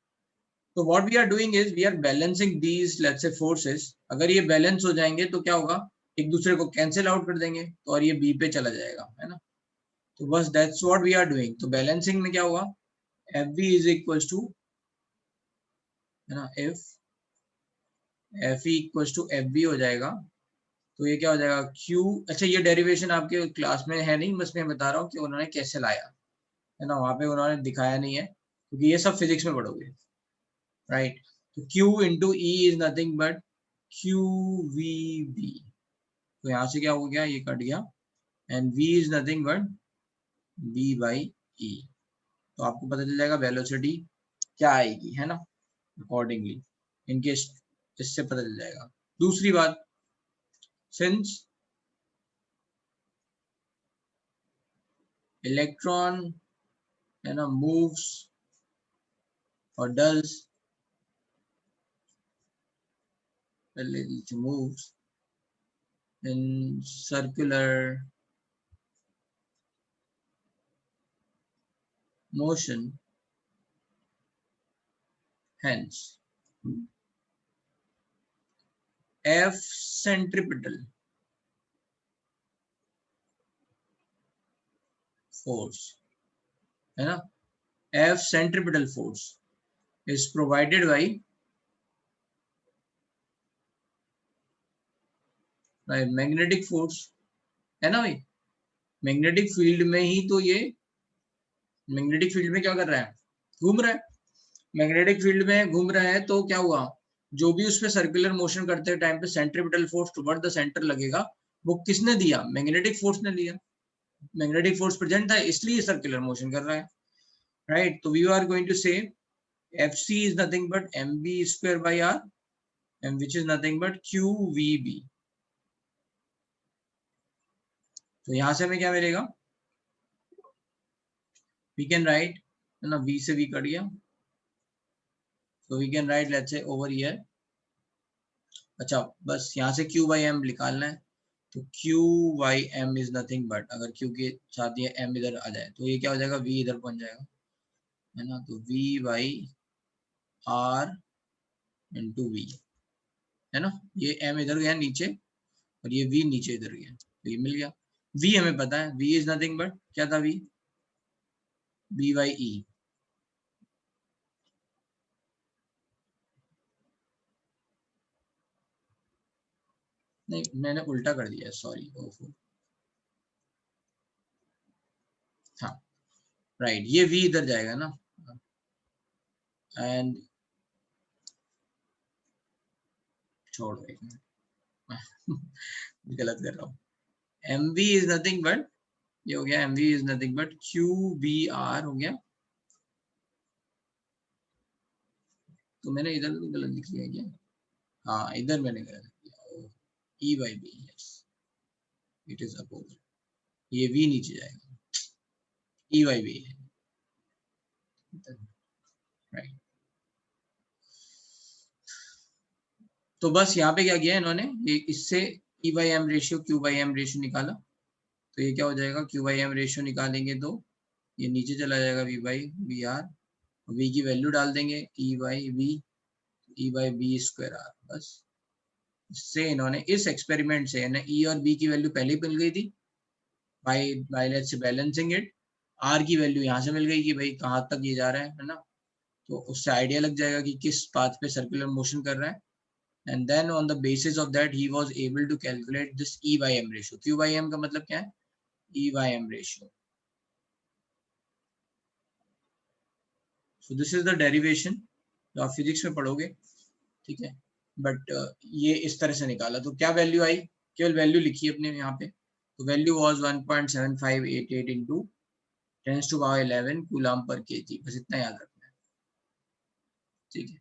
तो what we are doing is we are balancing these, let's say, forces. अगर ये बैलेंस हो जाएंगे तो क्या होगा, एक दूसरे को कैंसिल आउट कर देंगे, तो और ये B पे चला जाएगा, है ना। तो बस that's what we are doing. तो बैलेंसिंग में क्या होगा, FV is equals to, है ना, if FE equals to FB हो जाएगा, तो ये क्या हो जाएगा, Q, अच्छा ये डेरिवेशन आपके क्लास में है नहीं, बस मैं बता रहा हूँ कि उन्होंने कैसे लाया, है ना, वहां पे उन्होंने दिखाया नहीं है क्योंकि ये सब फिजिक्स में पढ़ोगे, राइट। तो Q into E is nothing but QVB, तो यहाँ से क्या हो गया, ये कट गया, and V is nothing but B by E। तो आपको पता चल जाएगा वेलोसिटी क्या आएगी, है ना, अकॉर्डिंगली इनके इससे पता चल जाएगा। दूसरी बात, सिंस इलेक्ट्रॉन है ना मूव्स और does moves in circular motion, hence F centripetal force, है ना, F centripetal force is provided by magnetic force, है ना भाई। मैग्नेटिक फील्ड में ही तो ये मैग्नेटिक फील्ड में क्या कर रहा है, घूम रहा है। मैग्नेटिक फील्ड में घूम रहा है तो क्या हुआ, जो भी उस पे सर्कुलर मोशन करते टाइम पे centripetal force toward the centre लगेगा, वो किसने दिया, मैग्नेटिक फोर्स ने दिया। मैग्नेटिक फोर्स प्रेजेंट था इसलिए सर्कुलर मोशन कर रहा है, राइट। तो वी आर गोइंग टू से FC is nothing but mb square by r, and which is nothing but qvb। तो यहां से हमें क्या मिलेगा, we can write, है ना, v से v कट गया, so we can write let's say over here, अच्छा बस यहाँ से q by m निकालना है, तो q by m is nothing but, अगर q के साथ ये m इधर आ जाए तो ये क्या हो जाएगा, v इधर पहुंच जाएगा, है ना, तो v by r into v, है ना, ये m इधर गया नीचे और ये v नीचे इधर गया, तो ये मिल गया। v हमें पता है, v इज नथिंग बट क्या था, v b by e, नहीं मैंने उल्टा कर दिया, सॉरी, ओफो, हाँ राइट, ये v इधर जाएगा ना, एंड छोड़ो एक मिनट गलत कर रहा हूँ, mv इज नथिंग बट, ये हो गया mv is nothing but qbr हो गया, तो मैंने इधर तो गलत लिख लिया क्या, हाँ इधर मैंने गलत लिया, e by b, yes it is opposite, ये v नीचे जाएगा, e by b है, राइट। तो बस यहाँ पे क्या किया इन्होंने, ये इससे e by m ratio q by m ratio निकाला, तो ये क्या हो जाएगा, q by m रेशियो निकालेंगे तो ये नीचे चला जाएगा v by b r, v की वैल्यू डाल देंगे e by b square r, बस इससे इन्होंने इस एक्सपेरिमेंट से ना e और b की वैल्यू पहले ही मिल गई थी, by let's balancing it, r की वैल्यू यहाँ से मिल गई कि भाई कहाँ तक ये जा रहा है ना, तो उससे आइडिया लग जाएगा कि किस पाथ पे सर्कुलर मोशन कर रहा है, and then on the basis of that he was able to calculate this e by m ratio, q by m का मतलब क्या है, e by m ratio, so this is the derivation जो आप physics में पढ़ोगे, ठीक है, बट ये इस तरह से निकाला, तो क्या वैल्यू आई, केवल वैल्यू लिखी अपने यहाँ पे, तो value was 1.7588 into 10 to power 11 coulomb per KG, बस इतना याद रखना है, ठीक है,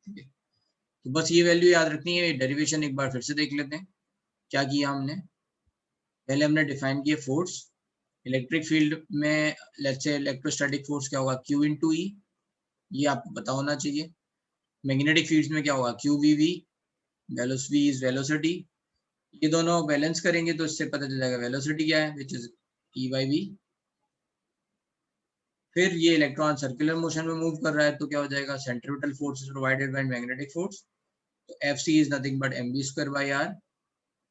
ठीक है, तो बस ये वैल्यू याद रखनी है। डेरिवेशन एक बार फिर से देख लेते हैं, क्या किया हमने, पहले हमने डिफाइन किया फोर्स, इलेक्ट्रिक फील्ड में लेट्स से इलेक्ट्रोस्टैटिक फोर्स क्या होगा, Q into E, ये आपको पता होना चाहिए। मैग्नेटिक फील्ड्स में क्या होगा, QVV, वेलोसिटी इज वेलोसिटी, ये दोनों बैलेंस करेंगे तो इससे पता चल जाएगा वेलोसिटी क्या है, which is E by V। फिर ये इलेक्ट्रॉन सर्कुलर मोशन में मूव कर रहा है तो क्या हो जाएगा, centripetal force is provided by magnetic force, तो FC is nothing but mv square by r,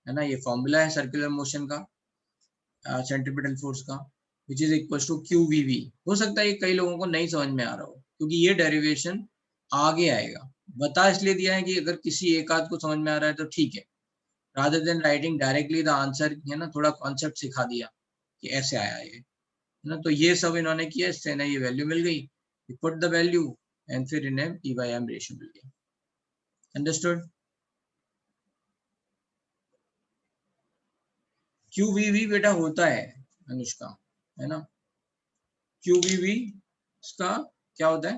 है ना, ये फॉर्मूला है सर्कुलर मोशन का, सेंट्रिपिटल फोर्स का, which is equal to QVV। हो सकता है ये कई लोगों को नहीं समझ में आ रहा हो क्योंकि ये डेरिवेशन आगे आएगा, बता इसलिए दिया है कि अगर किसी एक आध को समझ में आ रहा है तो ठीक है, rather than writing directly the answer, है ना, थोड़ा कॉन्सेप्ट सिखा दिया कि ऐसे आया ये, है ना, तो ये सब इन्होंने किया, इससे ना ये वैल्यू मिल गई, पुट द वैल्यू एंड फिर इन्हें E by m रेशियो मिल गया, अंडरस्टूड। QVV बेटा होता है अनुष्का, है ना। QBV इसका क्या होता है,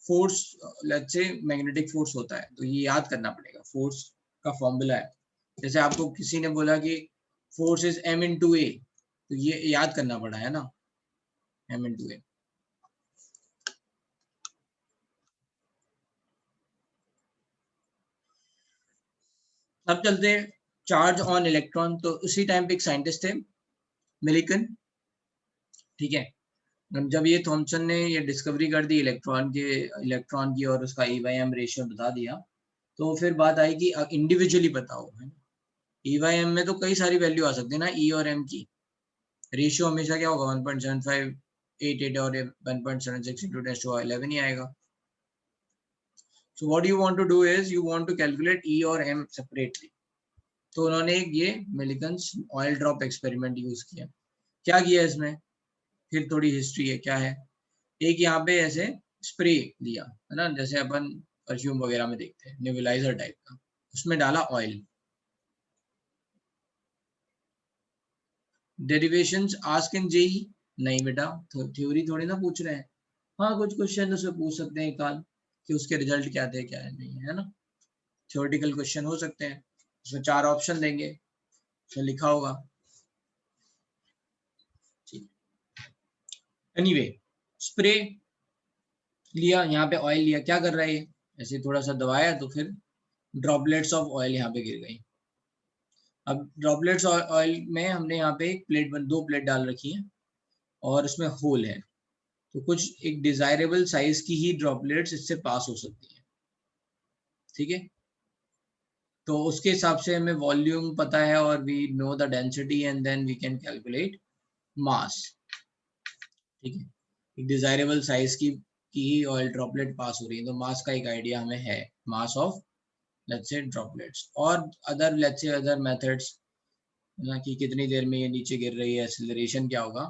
force, let's say magnetic force होता है, तो ये याद करना पड़ेगा, फोर्स का फॉर्मूला है। जैसे आपको किसी ने बोला कि फोर्स इज M×A, तो ये याद करना पड़ा है ना, M×A। अब चलते हैं चार्ज ऑन इलेक्ट्रॉन। तो उसी टाइम पे एक साइंटिस्ट थे, मिलिकन, ठीक है। जब ये थॉमसन ने ये डिस्कवरी कर दी इलेक्ट्रॉन की और उसका E/m रेशियो बता दिया, तो फिर बात आई कि इंडिविजुअली बताओ, है ना। E/m में तो कई सारी वैल्यू आ सकती है ना, E और M की। रेशियो हमेशा क्या होगा, 1.7588 और 1.76 into 10⁻11 ही आएगा। So what you want to do is you want to calculate E और M separately। तो उन्होंने ये Millikan's oil drop experiment use किया। क्या किया इसमें, फिर थोड़ी हिस्ट्री है, क्या है। एक यहाँ पे ऐसे स्प्रे लिया, है ना, जैसे अपन परफ्यूम वगैरह में देखते हैं, नेबुलाइजर टाइप का, उसमें डाला oil. Derivations ask in JEE, नहीं बेटा, थ्योरी थोड़ी ना पूछ रहे हैं। हाँ, कुछ क्वेश्चन उससे पूछ सकते हैं एक आध, कि उसके रिजल्ट क्या थे क्या नहीं, है ना। थ्योरेटिकल क्वेश्चन हो सकते हैं, उसमें 4 ऑप्शन देंगे, उसमें लिखा होगा। एनीवे, स्प्रे लिया, यहाँ पे ऑयल लिया, क्या कर रहा है ये, ऐसे थोड़ा सा दबाया तो फिर ड्रॉपलेट्स ऑफ ऑयल यहाँ पे गिर गई। अब ड्रॉपलेट्स ऑयल में हमने यहाँ पे एक प्लेट, 2 प्लेट डाल रखी है और इसमें होल है, तो कुछ एक डिजायरेबल साइज की ही ड्रॉपलेट्स इससे पास हो सकती है, ठीक है। तो उसके हिसाब से हमें वॉल्यूम पता है और we know the density and then we can calculate mass, ठीक है। एक डिजायरेबल साइज की ही ऑयल ड्रॉपलेट पास हो रही है, तो मास का एक आइडिया हमें है, mass of let's say droplets. और other let's say other methods ना, कि कितनी देर में ये नीचे गिर रही है, एक्सीलरेशन क्या होगा।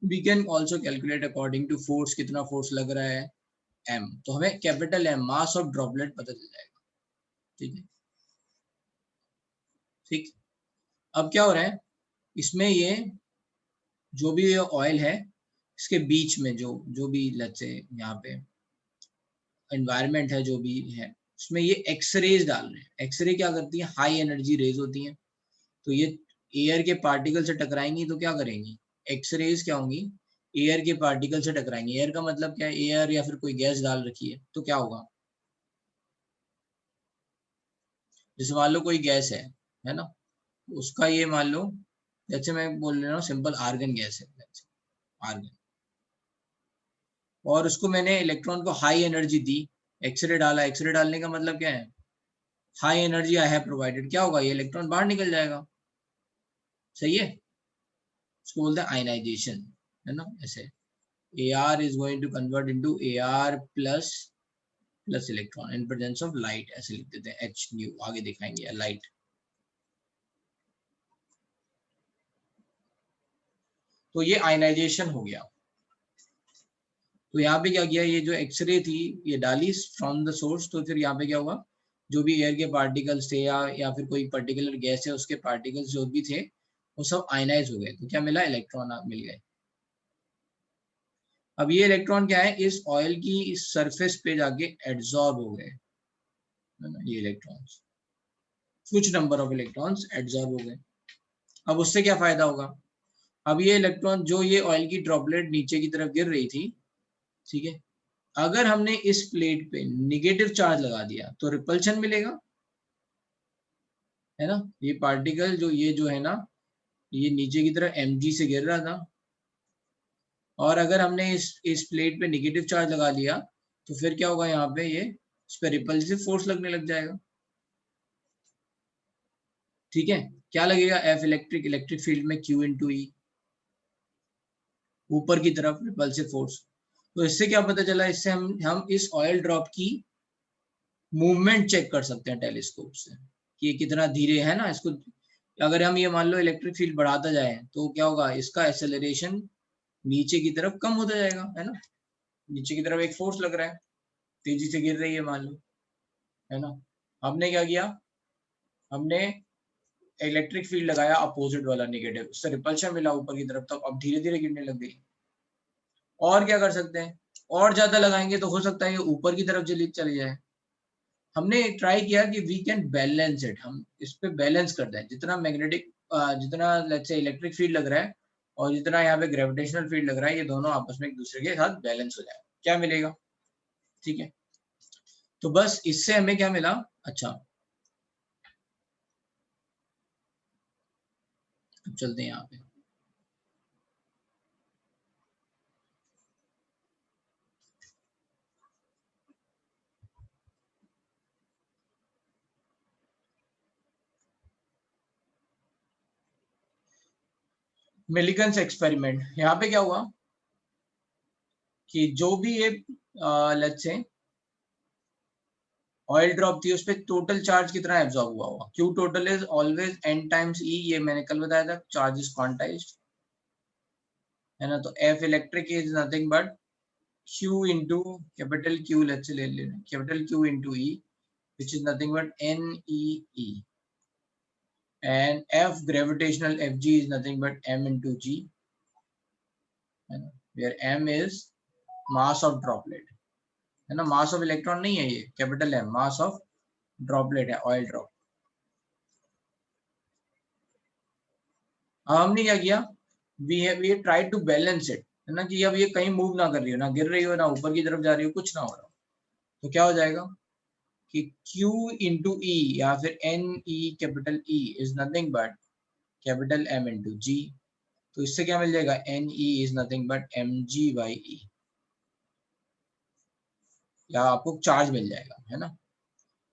We can also calculate according to force, कितना फोर्स लग रहा है, M, तो हमें capital M, mass of droplet पता चल जाएगा, ठीक है। ठीक, अब क्या हो रहा है इसमें, ये जो भी ये ऑयल है, इसके बीच में जो भी लेट्स से यहाँ पे एनवायरनमेंट है, जो भी है, उसमें ये एक्सरेज डाल रहे हैं। एक्सरे क्या करती है, हाई एनर्जी रेज होती हैं, तो ये एयर के पार्टिकल से टकराएंगी तो क्या करेंगी, एक्सरेज क्या होंगी, एयर के पार्टिकल से टकराएंगे। एयर का मतलब क्या है, एयर या फिर कोई गैस डाल रखी है, तो क्या होगा, जैसे मान लो कोई गैस है ना, उसका ये मान लो, जैसे मैं बोल रहा हूँ सिंपल आर्गन गैस है, आर्गन, और उसको मैंने इलेक्ट्रॉन को हाई एनर्जी दी, एक्सरे डाला। एक्सरे डालने का मतलब क्या है, high energy I have provided, क्या होगा, ये इलेक्ट्रॉन बाहर निकल जाएगा, सही है। उसको बोलते हैं आयनाइजेशन, है ना, ऐसे AR is going to convert into AR plus electron in presence of light, ऐसे लिख देते हैं H nu, आगे दिखाएंगे लाइट। तो ये आयनाइजेशन हो गया। तो यहाँ पे क्या किया, ये जो एक्सरे थी ये डाली फ्रॉम द सोर्स, तो फिर यहाँ पे क्या हुआ, जो भी एयर के पार्टिकल्स थे या फिर कोई पर्टिकुलर गैस है उसके पार्टिकल्स जो भी थे, वो सब आयनाइज हो गए, तो क्या मिला, इलेक्ट्रॉन मिल गए। अब ये इलेक्ट्रॉन क्या है, इस ऑयल की इस सरफेस पे जाके एड्सॉर्ब हो गए, है ना, ये इलेक्ट्रॉन्स, कुछ नंबर ऑफ इलेक्ट्रॉन्स एड्सॉर्ब हो गए। अब उससे क्या फायदा होगा, अब ये इलेक्ट्रॉन जो ये ऑयल की ड्रॉपलेट नीचे की तरफ गिर रही थी, ठीक है, अगर हमने इस प्लेट पे निगेटिव चार्ज लगा दिया तो रिपल्शन मिलेगा, है ना। ये पार्टिकल जो है ना, ये नीचे की तरफ Mg से गिर रहा था, और अगर हमने इस प्लेट पे निगेटिव चार्ज लगा लिया तो फिर क्या होगा, यहाँ पे ये इस पे रिपल्सिव फोर्स लगने लग जाएगा, ठीक है। क्या लगेगा, F इलेक्ट्रिक फील्ड में Q इंटू E, ऊपर की तरफ रिपल्सिव फोर्स। तो इससे क्या पता चला, इससे हम इस ऑयल ड्रॉप की मूवमेंट चेक कर सकते हैं टेलीस्कोप से, कि ये कितना धीरे है ना। इसको अगर हम ये मान लो इलेक्ट्रिक फील्ड बढ़ाता जाए तो क्या होगा, इसका एक्सेलरेशन नीचे की तरफ कम होता जाएगा, है ना। नीचे की तरफ एक फोर्स लग रहा है, तेजी से गिर रही है मान लो, है ना। हमने क्या किया, हमने इलेक्ट्रिक फील्ड लगाया अपोजिट वाला नेगेटिव, उससे रिपल्शन मिला ऊपर की तरफ, तो अब धीरे धीरे गिरने लग गई। और क्या कर सकते हैं, और ज्यादा लगाएंगे तो हो सकता है ये ऊपर की तरफ चली जाए। हमने ट्राई किया कि वी कैन बैलेंस इट, हम इस पे बैलेंस कर दें, जितना मैग्नेटिक जितना लेट्स से इलेक्ट्रिक फील्ड लग रहा है और जितना यहाँ पे ग्रेविटेशनल फील्ड लग रहा है, ये दोनों आपस में एक दूसरे के साथ बैलेंस हो जाए, क्या मिलेगा। ठीक है, तो बस इससे हमें क्या मिला। अच्छा, अब चलते हैं यहाँ पे। मिलिकन्स एक्सपेरिमेंट, यहाँ पे क्या हुआ कि जो भी ये लेट्स से ऑयल ड्रॉप थी, उस पर टोटल चार्ज कितना एब्जॉर्ब हुआ होगा। Q total is always n times E, ये मैंने कल बताया था, चार्ज इज क्वांटाइज्ड, है ना। तो F electric is nothing but Q into capital Q, let's say ले लेना capital Q into E, which is nothing but NEE, and F gravitational Fg is nothing but m into g, where m is mass of droplet, है ना। Mass of electron नहीं है ये, capital M mass of droplet है, oil drop. अब हमने क्या किया, we try to balance it, है ना, कि अब ये कहीं मूव ना कर रही हो, ना गिर रही हो, ना ऊपर की तरफ जा रही हो, कुछ ना हो रहा हो, तो क्या हो जाएगा कि Q इंटू ई या फिर n E capital E is nothing but capital M into g. तो इससे क्या मिल जाएगा, n E is nothing but m g by E, या आपको चार्ज मिल जाएगा, है ना।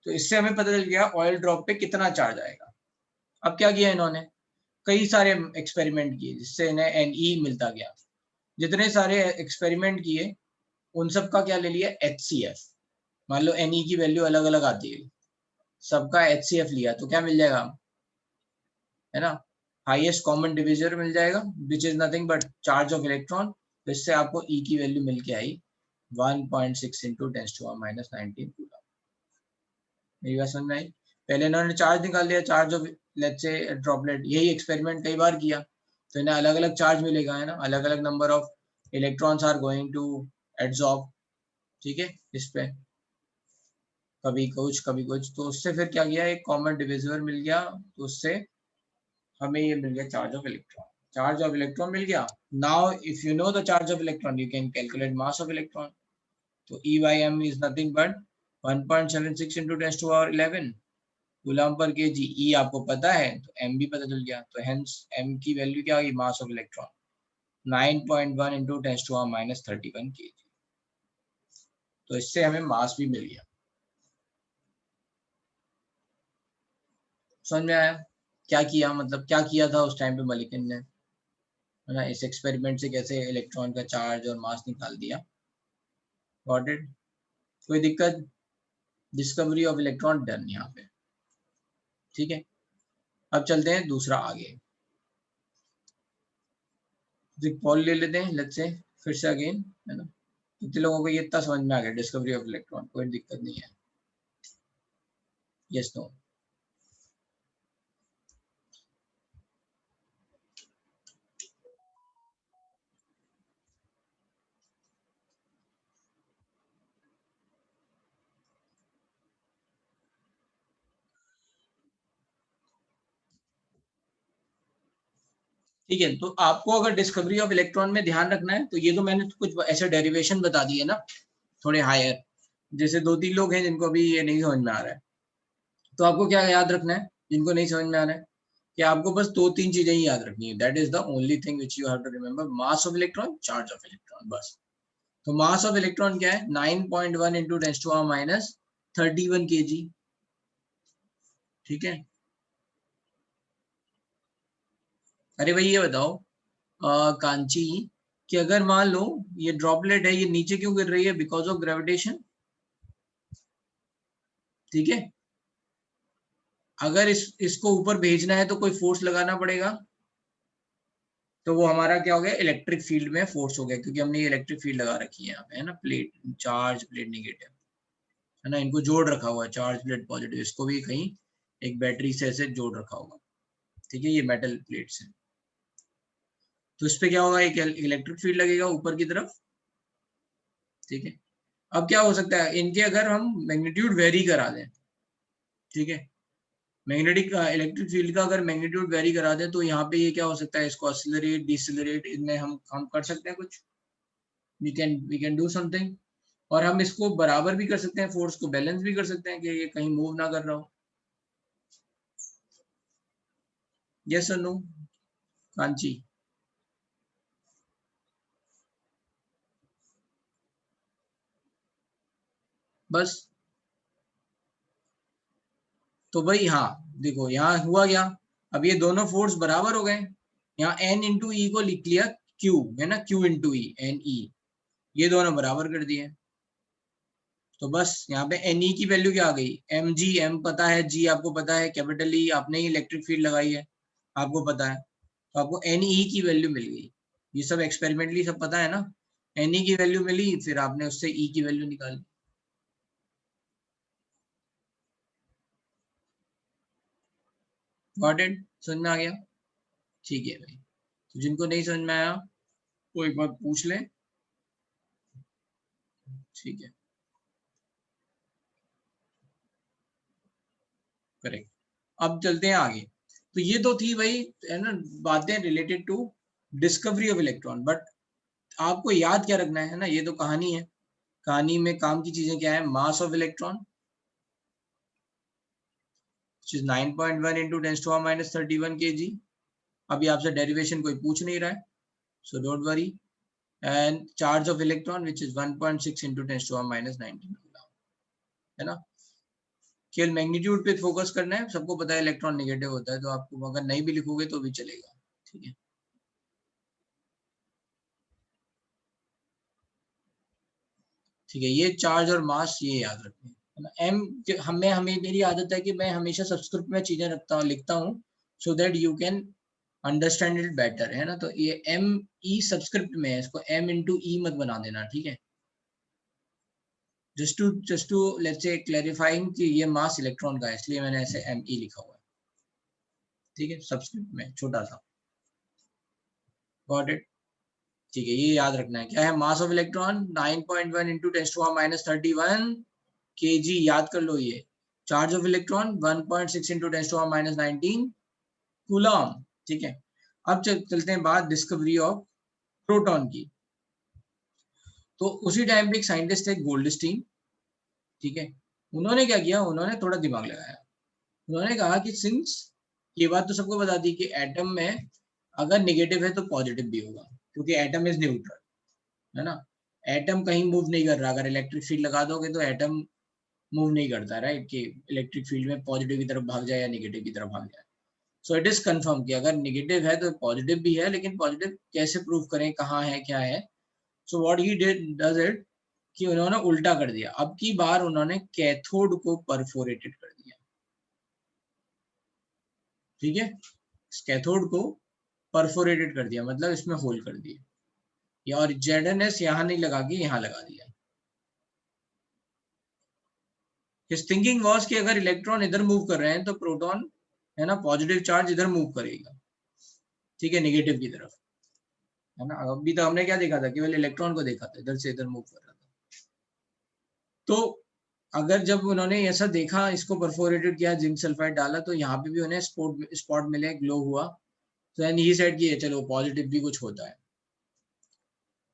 तो इससे हमें पता चल गया ऑयल ड्रॉप पे कितना चार्ज आएगा। अब क्या किया इन्होंने, कई सारे एक्सपेरिमेंट किए जिससे इन्हें एन ई मिलता गया। जितने सारे एक्सपेरिमेंट किए उन सब का क्या ले लिया, एच सी एफ। मान लो एन ई की वैल्यू अलग अलग आती है, सबका एच सी एफ लिया तो क्या मिल जाएगा, है ना, हाईएस्ट कॉमन डिविजर मिल जाएगा, which is nothing but charge of electron. तो इससे आपको ई की वैल्यू मिल के आई 1.6 इंटू 10⁻⁻19 कूलम। मेरी बात समझ में आई। पहले इन्होंने चार्ज निकाल लिया, चार्ज ऑफ लेट्स से ड्रॉपलेट, यही एक्सपेरिमेंट कई बार किया तो इन्हें अलग अलग चार्ज मिलेगा, है ना, अलग अलग number of electrons are going to absorb, ठीक है, इस पे कभी कुछ, तो उससे फिर क्या किया, एक कॉमन डिविजर मिल गया, तो उससे हमें ये मिल गया charge of electron. Charge of electron मिल गया। Now if you know the charge of electron you can calculate mass of electron. तो E by m is nothing but 1.76 into 10 to power 11 coulomb per kg। E आपको पता है तो m भी पता चल गया, तो hence m की वैल्यू क्या होगी, मास of electron 9.1 into 10 to power -31 kg। तो इससे हमें मास भी मिल गया। समझ में आया क्या किया, मतलब क्या किया था उस टाइम पे मलिकिन ने, है ना, इस एक्सपेरिमेंट से कैसे इलेक्ट्रॉन का चार्ज और मास निकाल दिया। गॉट इट, कोई दिक्कत, डिस्कवरी ऑफ इलेक्ट्रॉन डन यहाँ पे। ठीक है, अब चलते हैं दूसरा आगे, पॉल ले लेते हैं लेट्स से फिर से अगेन, है ना। कितने लोगों को ये इतना समझ में आ गया, डिस्कवरी ऑफ इलेक्ट्रॉन, कोई दिक्कत नहीं है, यस नो। ठीक है, तो आपको अगर डिस्कवरी ऑफ इलेक्ट्रॉन में ध्यान रखना है तो ये तो मैंने कुछ ऐसे डेरिवेशन बता दिए ना, थोड़े हायर, जैसे 2-3 लोग हैं जिनको अभी ये नहीं समझ में आ रहा है, तो आपको क्या याद रखना है, जिनको नहीं समझ में आ रहा है, कि आपको बस 2-3 चीजें ही याद रखनी है, that is the only thing which you have to remember, mass of electron, charge of electron, बस। तो मास ऑफ इलेक्ट्रॉन क्या है, 9.1 इंटू 10⁻31 kg, ठीक है। अरे भाई ये बताओ कांची, कि अगर मान लो ये ड्रॉपलेट है, ये नीचे क्यों गिर रही है, बिकॉज ऑफ ग्रेविटेशन, ठीक है। अगर इसको ऊपर भेजना है तो कोई फोर्स लगाना पड़ेगा, तो वो हमारा क्या हो गया, इलेक्ट्रिक फील्ड में फोर्स हो गया, क्योंकि हमने ये इलेक्ट्रिक फील्ड लगा रखी है यहाँ पे, है ना, प्लेट चार्ज प्लेट निगेटिव, है ना, इनको जोड़ रखा हुआ है, चार्ज प्लेट पॉजिटिव, इसको भी कहीं एक बैटरी से ऐसे जोड़ रखा होगा। ठीक है, ये मेटल प्लेट्स हैं। तो इस पे क्या होगा, एक इलेक्ट्रिक फील्ड लगेगा ऊपर की तरफ, ठीक है। अब क्या हो सकता है, इनके अगर हम मैग्नीट्यूड वेरी करा दें, ठीक है, मैग्नेटिक इलेक्ट्रिक फील्ड का अगर मैग्नीट्यूड वेरी करा दें तो यहाँ पे ये क्या हो सकता है, इसको एक्सीलरेट डिसलरेट इनमें हम कर सकते हैं कुछ, वी कैन डू समथिंग। और हम इसको बराबर भी कर सकते हैं, फोर्स को बैलेंस भी कर सकते हैं कि ये कहीं मूव ना कर रहा हो। यस और नो कांची? बस। तो भाई हाँ, देखो यहाँ हुआ क्या, अब ये दोनों फोर्स बराबर हो गए। यहाँ n इंटू ई को लिख लिया q, है ना, q इंटू ई, एन ई, ये दोनों बराबर कर दिए। तो बस यहाँ पे एन ई की वैल्यू क्या आ गई, एम जी, एम पता है, जी आपको पता है, कैपिटल ई आपने ही इलेक्ट्रिक फील्ड लगाई है, आपको पता है, तो आपको एन ई की वैल्यू मिल गई। ये सब एक्सपेरिमेंटली सब पता है ना, एन ई की वैल्यू मिली, फिर आपने उससे ई की वैल्यू निकाली। Got it? समझ में आ गया? ठीक है भाई, तो जिनको नहीं समझ में आया वो एक बार पूछ ले, ठीक है, करेक्ट। अब चलते हैं आगे। तो ये तो थी भाई, है ना, बातें related to discovery of electron. But आपको याद क्या रखना है ना, ये तो कहानी है, कहानी में काम की चीजें क्या है, mass of electron which is 9.1 into 10 to the minus 31 kg। अभी आपसे डेरिवेशन कोई पूछ नहीं रहा है, so don't worry। and charge of electron which is 1.6 into 10 to the minus 19 coulomb, है ना। केवल मैग्नीट्यूड पे फोकस करना है, सबको पता है इलेक्ट्रॉन नेगेटिव होता है, तो आपको अगर नहीं भी लिखोगे तो भी चलेगा, ठीक है। ठीक है, ये चार्ज और मास ये याद रखना है ना। एम, हमें हमें मेरी आदत है कि मैं हमेशा सबस्क्रिप्ट में चीजें रखता हूँ, लिखता हूँ, so that you can understand it better, है ना। तो ये एम ई सबस्क्रिप्ट में है, इसको एम इंटू ई मत बना देना, ठीक है। Just to let's say clarifying कि ये मास इलेक्ट्रॉन का है, इसलिए मैंने ऐसे एम ई लिखा हुआ है, ठीक है, सबस्क्रिप्ट में छोटा सा। Got it? ठीक है, ये याद रखना है, क्या है mass of electron 9.1 into 10 to minus 31 kg, याद कर लो ये। Charge of electron 1.6 into 10 to minus 19 coulomb, ठीक है। अब चलते हैं बात डिस्कवरी ऑफ प्रोटॉन की। तो उसी टाइम पे एक साइंटिस्ट थे गोल्डस्टीन, ठीक है। उन्होंने क्या किया, उन्होंने थोड़ा दिमाग लगाया। उन्होंने कहा कि सिंस, ये बात तो सबको बता दी कि एटम में अगर नेगेटिव है तो पॉजिटिव भी होगा, क्योंकि एटम इज न्यूट्रल, है ना। एटम कहीं मूव नहीं कर रहा, अगर इलेक्ट्रिक फील्ड लगा दोगे तो एटम मूव नहीं करता, राइट, कि इलेक्ट्रिक फील्ड में पॉजिटिव की तरफ भाग जाए या नेगेटिव की तरफ भाग जाए। सो इट इज कंफर्म कि अगर नेगेटिव है तो पॉजिटिव भी है, लेकिन पॉजिटिव कैसे प्रूव करें, कहाँ है, क्या है। So what he did does it, कि उन्होंने उल्टा कर दिया। अब की बार उन्होंने कैथोड को परफोरेटेड कर दिया, ठीक है। कैथोड को परफोरेटेड कर दिया, मतलब इसमें होल कर दिया, या और जेडएनएस यहाँ नहीं लगा के यहाँ लगा दिया। हिज थिंकिंग वाज कि अगर इलेक्ट्रॉन इधर मूव कर रहे हैं तो प्रोटॉन, है ना, पॉजिटिव चार्ज इधर मूव करेगा, ठीक है, नेगेटिव की तरफ, है ना। अभी तो हमने क्या देखा था, केवल इलेक्ट्रॉन को देखा था, इधर से इधर मूव कर रहा था। तो अगर जब उन्होंने ऐसा देखा, इसको परफोरेटेड किया, जिंक सल्फाइड डाला, तो यहाँ पे भी उन्हें स्पॉट मिले, ग्लो हुआ। तो एंड ही सेड कि चलो पॉजिटिव भी कुछ होता है।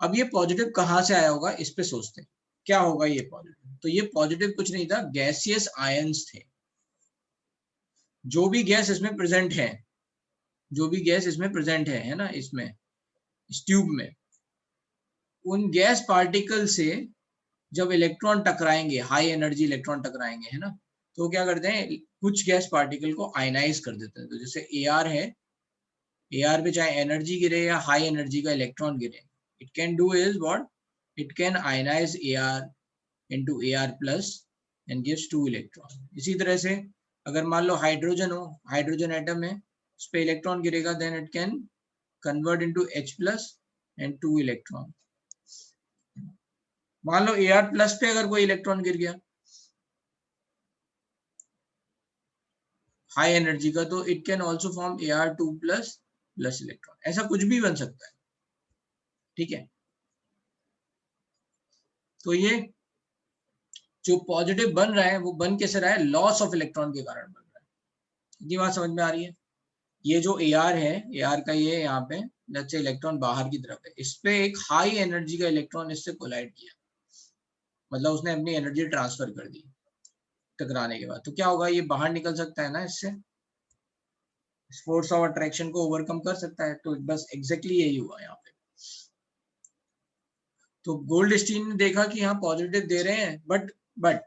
अब ये पॉजिटिव कहाँ से आया होगा, इस पे सोचते हैं, क्या होगा ये पॉजिटिव। तो ये पॉजिटिव कुछ नहीं था, गैसियस आयंस थे। जो भी गैस इसमें प्रेजेंट है, जो भी गैस इसमें प्रेजेंट है ना, इसमें इस ट्यूब में, उन गैस पार्टिकल से जब इलेक्ट्रॉन टकराएंगे, हाई एनर्जी इलेक्ट्रॉन टकराएंगे, है ना, तो क्या करते हैं, कुछ गैस पार्टिकल को आयनाइज कर देते हैं। तो जैसे एआर है, एआर पे चाहे एनर्जी गिरे या हाई एनर्जी का इलेक्ट्रॉन गिरे, it can do is what, it can ionise AR into AR plus and gives 2 electron. इसी तरह से अगर मान लो हाइड्रोजन हो, हाइड्रोजन एटम है, उस पे इलेक्ट्रॉन गिरेगा, then it can convert into H plus and 2 electron. मान लो Ar प्लस पे अगर कोई इलेक्ट्रॉन गिर गया, हाई एनर्जी का, तो it can also form Ar2 plus plus electron, ऐसा कुछ भी बन सकता है, ठीक है। तो ये जो पॉजिटिव बन रहा है वो बन कैसे रहा है, लॉस ऑफ इलेक्ट्रॉन के कारण बन रहा है। इतनी बात समझ में आ रही है। ये जो Ar है, Ar का ये यहाँ पे लेट्स से इलेक्ट्रॉन बाहर की तरफ है, इस पे एक हाई एनर्जी का इलेक्ट्रॉन इससे कोलाइड किया, मतलब उसने अपनी एनर्जी ट्रांसफर कर दी टकराने के बाद, तो क्या होगा, ये बाहर निकल सकता है ना, इससे फोर्स ऑफ अट्रैक्शन को ओवरकम कर सकता है। तो बस एग्जैक्टली यही हुआ यहाँ पे। तो गोल्डस्टीन ने देखा कि हाँ पॉजिटिव दे रहे हैं, बट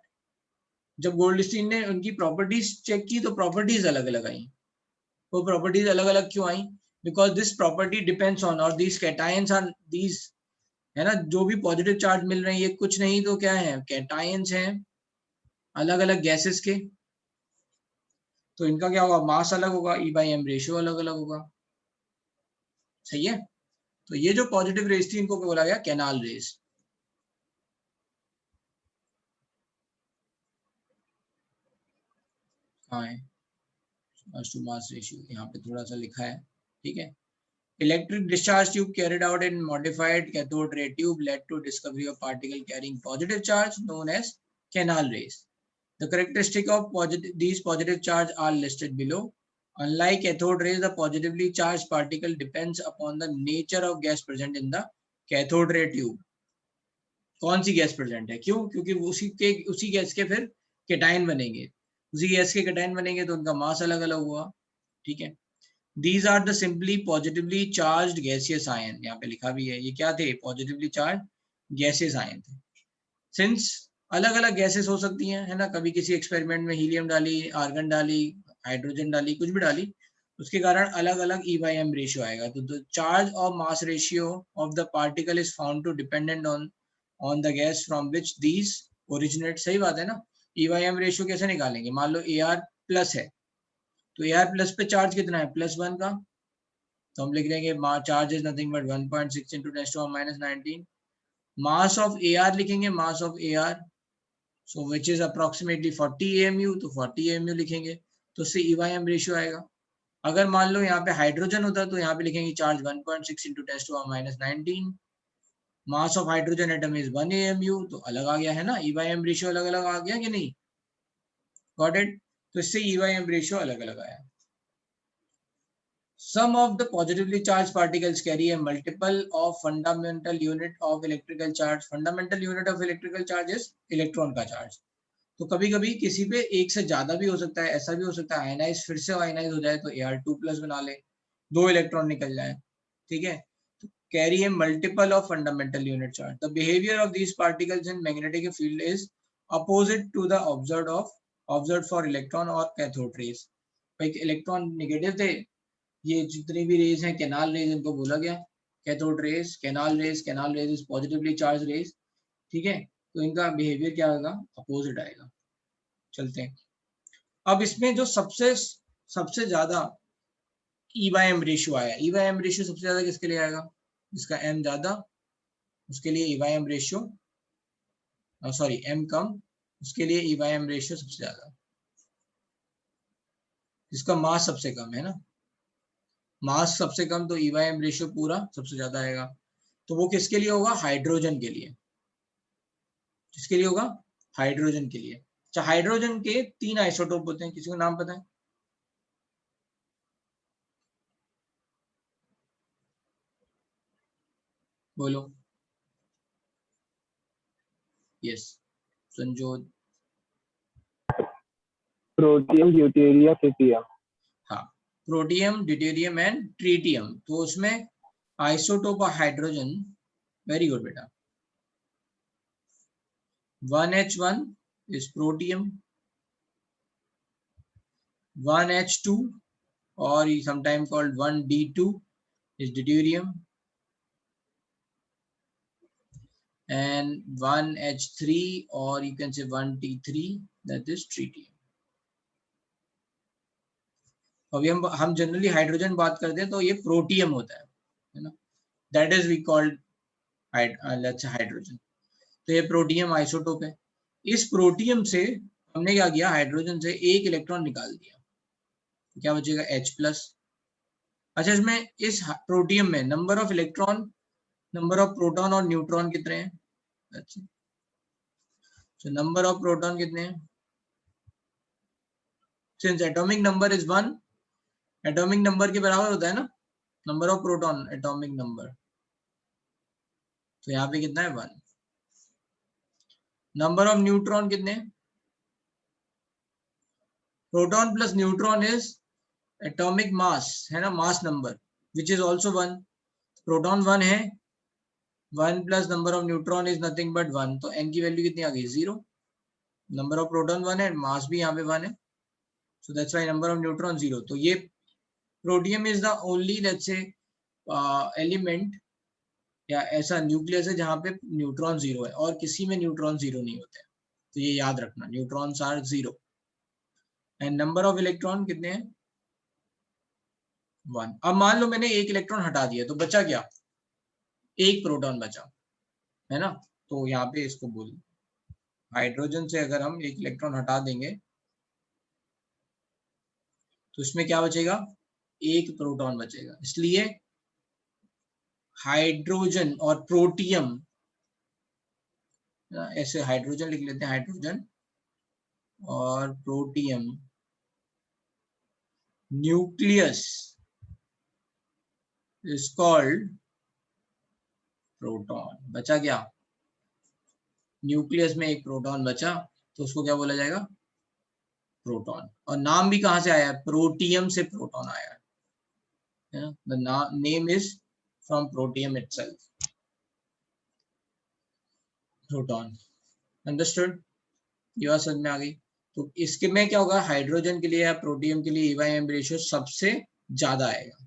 जब गोल्डस्टीन ने उनकी प्रॉपर्टीज चेक की तो प्रॉपर्टीज अलग अलग आई। वो प्रॉपर्टीज अलग अलग क्यों आई, because this property depends on, और दीज कैटायंस आर दीज, है ना, जो भी पॉजिटिव चार्ज मिल रहे हैं ये कुछ नहीं तो क्या है, कैटायंस हैं अलग अलग गैसेस के। तो इनका क्या होगा, मास अलग होगा, E/m रेशियो अलग अलग होगा, सही है। तो ये जो पॉजिटिव रेज थी इनको बोला गया कैनाल रेज। हाँ है, मास टू मास रेशियो यहाँ पे थोड़ा सा लिखा है, ठीक है। Electric discharge tube carried out in modified cathode ray tube led to discovery of particle carrying positive charge known as canal rays. The characteristic of these positive charge are listed below. Unlike cathode rays, the positively charged particle depends upon the nature of gas present in the cathode ray tube. कौन सी gas present है, क्यों, क्योंकि उसी gas के फिर cation बनेंगे, उसी gas के केटाइन बनेंगे तो उनका मास अलग अलग हुआ, ठीक है। These are the simply positively charged gaseous ion, यहाँ पे लिखा भी है, ये क्या थे, positively charged gaseous ion थे। Since अलग अलग गैसेस हो सकती हैं, है ना, कभी किसी एक्सपेरिमेंट में हीलियम डाली, आर्गन डाली, हाइड्रोजन डाली, कुछ भी डाली, उसके कारण अलग अलग E/m रेशियो आएगा। तो द चार्ज और mass ratio of the particle is found to dependent on the gas from which these originate. सही बात है ना। E/m रेशियो कैसे निकालेंगे, मान लो Ar प्लस है, तो Ar प्लस पे चार्ज कितना है, +1 का, तो हम लिख देंगे charge is nothing but 1.6 into 10⁻19। Mass of Ar लिखेंगे, mass of Ar, so which is approximately 40 AMU, तो 40 AMU लिखेंगे, तो उससे E/m रेशियो आएगा। अगर मान लो यहाँ पे हाइड्रोजन होता तो यहाँ पे लिखेंगे charge 1.6 into 10⁻19, mass of hydrogen atom is 1 AMU, तो अलग आ गया है ना, E/m रेशियो अलग अलग आ गया कि नहीं, गॉट इट। तो इससे E/m रेशियो अलग अलग आया। Some of the positively charged particles carry a multiple of fundamental unit of electrical charge. Fundamental unit of electrical charge is electron का charge. तो कभी कभी किसी पे एक से ज्यादा भी हो सकता है, ऐसा भी हो सकता है आयनाइज फिर से आयनाइज हो जाए तो Ar2 प्लस बना ले, 2 इलेक्ट्रॉन निकल जाए, ठीक है। तो carry a multiple of fundamental unit charge. The behavior of these particles in magnetic field is opposite to the observed for electron or cathode rays. भाई इलेक्ट्रॉन नेगेटिव थे, ये जितनी भी रेज हैं कैनाल रेज, इनको बोला गया cathode rays, canal rays is positively charged rays, ठीक है। तो इनका बिहेवियर क्या होगा, अपोजिट आएगा। चलते हैं अब इसमें जो सबसे ज्यादा E/m रेशियो आया, E/m रेशियो सबसे ज्यादा किसके लिए आएगा, जिसका m ज्यादा उसके लिए E/m रेशियो, सॉरी m कम उसके लिए E/m रेशियो सबसे ज्यादा, जिसका मास सबसे कम है ना, मास सबसे कम तो E/m रेशियो पूरा सबसे ज्यादा आएगा। तो वो किसके लिए होगा, हाइड्रोजन के लिए, किसके लिए होगा, हाइड्रोजन के लिए। अच्छा, हाइड्रोजन के 3 आइसोटोप होते हैं, किसी को नाम पता है, बोलो, यस संजोद, प्रोटियम, ड्यूटेरियम, ट्रिटियम। हाँ, प्रोटियम, ड्यूटेरियम एंड ट्रिटियम। तो उसमें isotope of hydrogen, very good बेटा, 1H1 is protium, 1H2 or sometimes called 1D2 is deuterium, and 1H3 or you can say 1T3 that is tritium. अभी हम generally hydrogen बात करते हैं तो ये प्रोटियम होता है ना, that is we called hydrogen. तो ये प्रोटियम आइसोटोप है। इस प्रोटियम से हमने क्या किया, हाइड्रोजन से एक इलेक्ट्रॉन निकाल दिया, क्या बचेगा H+। अच्छा, इसमें इस प्रोटियम में number of electron, number of proton और न्यूट्रॉन कितने हैं? अच्छा, तो नंबर ऑफ प्रोटॉन कितने हैं? Since atomic number is 1, atomic number के बराबर होता है ना number of proton, atomic number, तो यहाँ पे कितना है 1। नंबर ऑफ न्यूट्रॉन कितने? Proton plus neutron is atomic mass, है ना, mass number which is also 1। Proton 1 है, 1 plus number of neutron is nothing but 1, तो n की वैल्यू कितनी आ गई? 0। नंबर ऑफ प्रोटॉन 1 है, मास भी यहाँ पे 1 है, so that's why number of neutron 0। तो ये protium is the only let's say element या ऐसा न्यूक्लियस है जहाँ पे न्यूट्रॉन 0 है, और किसी में न्यूट्रॉन 0 नहीं होते, तो ये याद रखना, neutrons are 0। And number of electron कितने हैं? 1। अब मान लो मैंने एक इलेक्ट्रॉन हटा दिया, तो बचा क्या? एक प्रोटॉन बचा, है ना, तो यहाँ पे इसको बोल, हाइड्रोजन से अगर हम एक इलेक्ट्रॉन हटा देंगे तो इसमें क्या बचेगा? एक प्रोटॉन बचेगा। इसलिए हाइड्रोजन और प्रोटियम, ऐसे हाइड्रोजन लिख लेते हैं, हाइड्रोजन और protium nucleus is called proton. बचा क्या? न्यूक्लियस में एक प्रोटॉन बचा, तो उसको क्या बोला जाएगा? प्रोटॉन। और नाम भी कहां से आया है? प्रोटियम से प्रोटॉन आया है ना, the name is from protium itself, proton. Understood? ये बात समझ में आ गई? तो इसके में क्या होगा, हाइड्रोजन के लिए या प्रोटियम के लिए E/M रेशियो सबसे ज्यादा आएगा,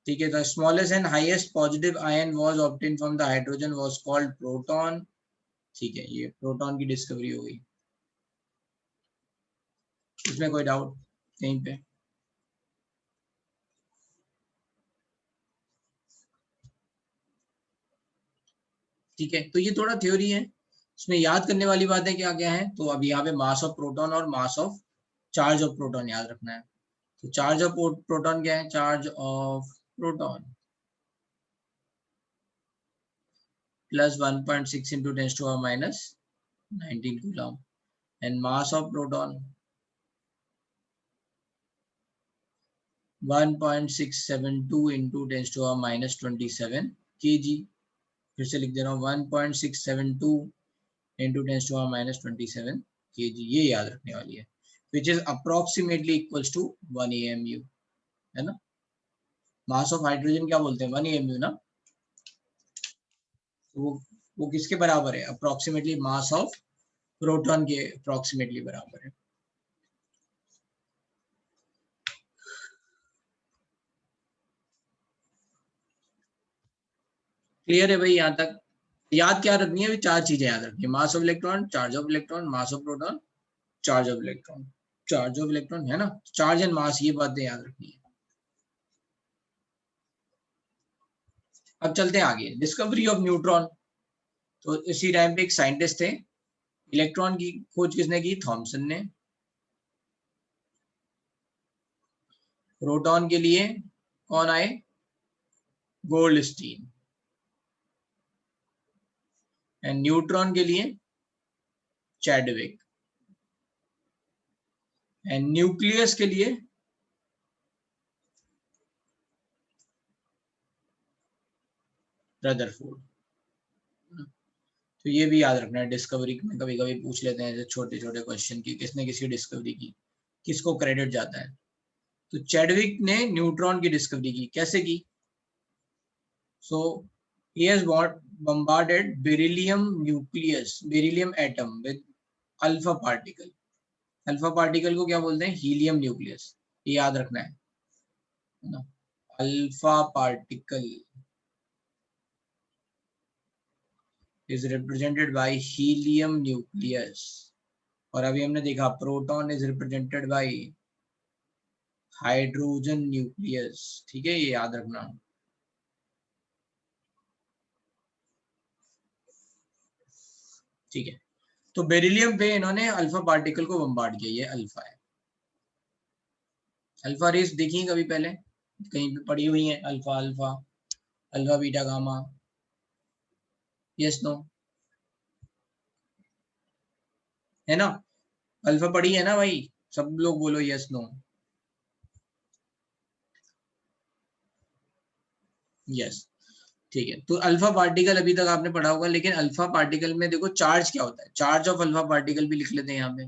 ठीक है। The smallest and highest positive ion was obtain from the hydrogen was called proton, ठीक है। ये प्रोटॉन की डिस्कवरी हो गई, इसमें कोई डाउट कहीं पे? ठीक है, तो ये थोड़ा थ्योरी है, इसमें याद करने वाली बातें क्या क्या है, तो अब यहाँ पे मास ऑफ प्रोटॉन और mass of charge of proton याद रखना है। तो चार्ज ऑफ प्रोटॉन क्या है? Charge of proton plus 1.6 into 10 to the minus 19 coulomb, and mass of proton 1.672 into 10 to the minus 27 kg। फिर से लिख दे रहा हूँ, 1.672 into 10 to the minus 27 kg, ये याद रखने वाली है, which is approximately equals to 1 AMU, है ना। मास ऑफ हाइड्रोजन क्या बोलते हैं? 1 AMU ना, तो वो किसके बराबर है? अप्रोक्सीमेटली मास ऑफ प्रोटॉन के अप्रोक्सीमेटली बराबर है। क्लियर है भाई? यहाँ तक याद क्या रखनी है? चार चीजें याद रखनी है, mass of electron, charge of electron, mass of proton, charge of electron. Charge of electron, है ना, चार्ज एंड मास, ये बातें याद रखनी है। अब चलते हैं आगे, डिस्कवरी ऑफ न्यूट्रॉन। तो इसी टाइम पे एक साइंटिस्ट थे, इलेक्ट्रॉन की खोज किसने की? थॉमसन ने। प्रोटॉन के लिए कौन आए? गोल्डस्टीन। एंड न्यूट्रॉन के लिए चैडविक। एंड न्यूक्लियस के लिए रदरफोर्ड। तो ये भी याद रखना है, डिस्कवरी में कभी कभी पूछ लेते हैं छोटे छोटे क्वेश्चन की, किसने किसकी डिस्कवरी की, किसको क्रेडिट जाता है। तो चैडविक ने न्यूट्रॉन की डिस्कवरी की, कैसे की? सो he has bombarded beryllium nucleus, beryllium atom with alpha particle। Alpha particle को क्या बोलते हैं? हीलियम न्यूक्लियस, ये याद रखना है ना, alpha particle is represented by helium nucleus। और अभी हमने देखा proton is represented by hydrogen nucleus, ठीक है, ये याद रखना। ठीक है, तो बेरिलियम पे इन्होंने अल्फा पार्टिकल को बम्बार्ड किया, ये अल्फा है। अल्फा रेस देखी कभी पहले, कहीं पे पड़ी हुई है? Alpha alpha, alpha beta gamma, yes no, है ना? अल्फा पड़ी है ना भाई, सब लोग बोलो यस नो। यस, ठीक है। तो अल्फा पार्टिकल अभी तक आपने पढ़ा होगा, लेकिन अल्फा पार्टिकल में देखो चार्ज क्या होता है, चार्ज ऑफ अल्फा पार्टिकल भी लिख लेते हैं यहाँ पे,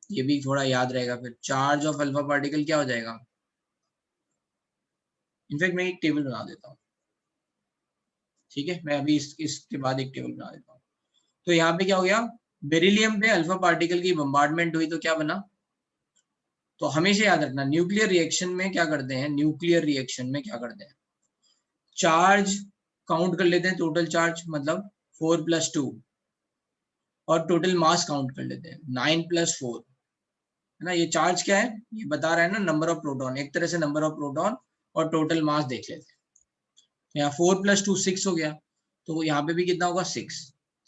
ये भी थोड़ा याद रहेगा। फिर चार्ज ऑफ अल्फा पार्टिकल क्या हो जाएगा? इनफैक्ट मैं एक टेबल बना देता हूँ, ठीक है, मैं अभी इसके बाद एक टेबल बना देता हूँ। तो यहाँ पे क्या हो गया, बेरिलियम पे अल्फा पार्टिकल की बम्बार्डमेंट हुई तो क्या बना? तो हमेशा याद रखना, न्यूक्लियर रिएक्शन में क्या करते हैं, न्यूक्लियर रिएक्शन में क्या करते हैं, चार्ज काउंट कर लेते हैं, टोटल चार्ज मतलब 4 + 2, और टोटल मास काउंट कर लेते हैं 9 + 4, है ना? ये चार्ज क्या है, ये बता रहा है ना, नंबर ऑफ प्रोटॉन, एक तरह से नंबर ऑफ प्रोटॉन, और टोटल मास देख लेते हैं। तो यहाँ 4 + 2 6 हो गया, तो यहाँ पे भी कितना होगा, 6,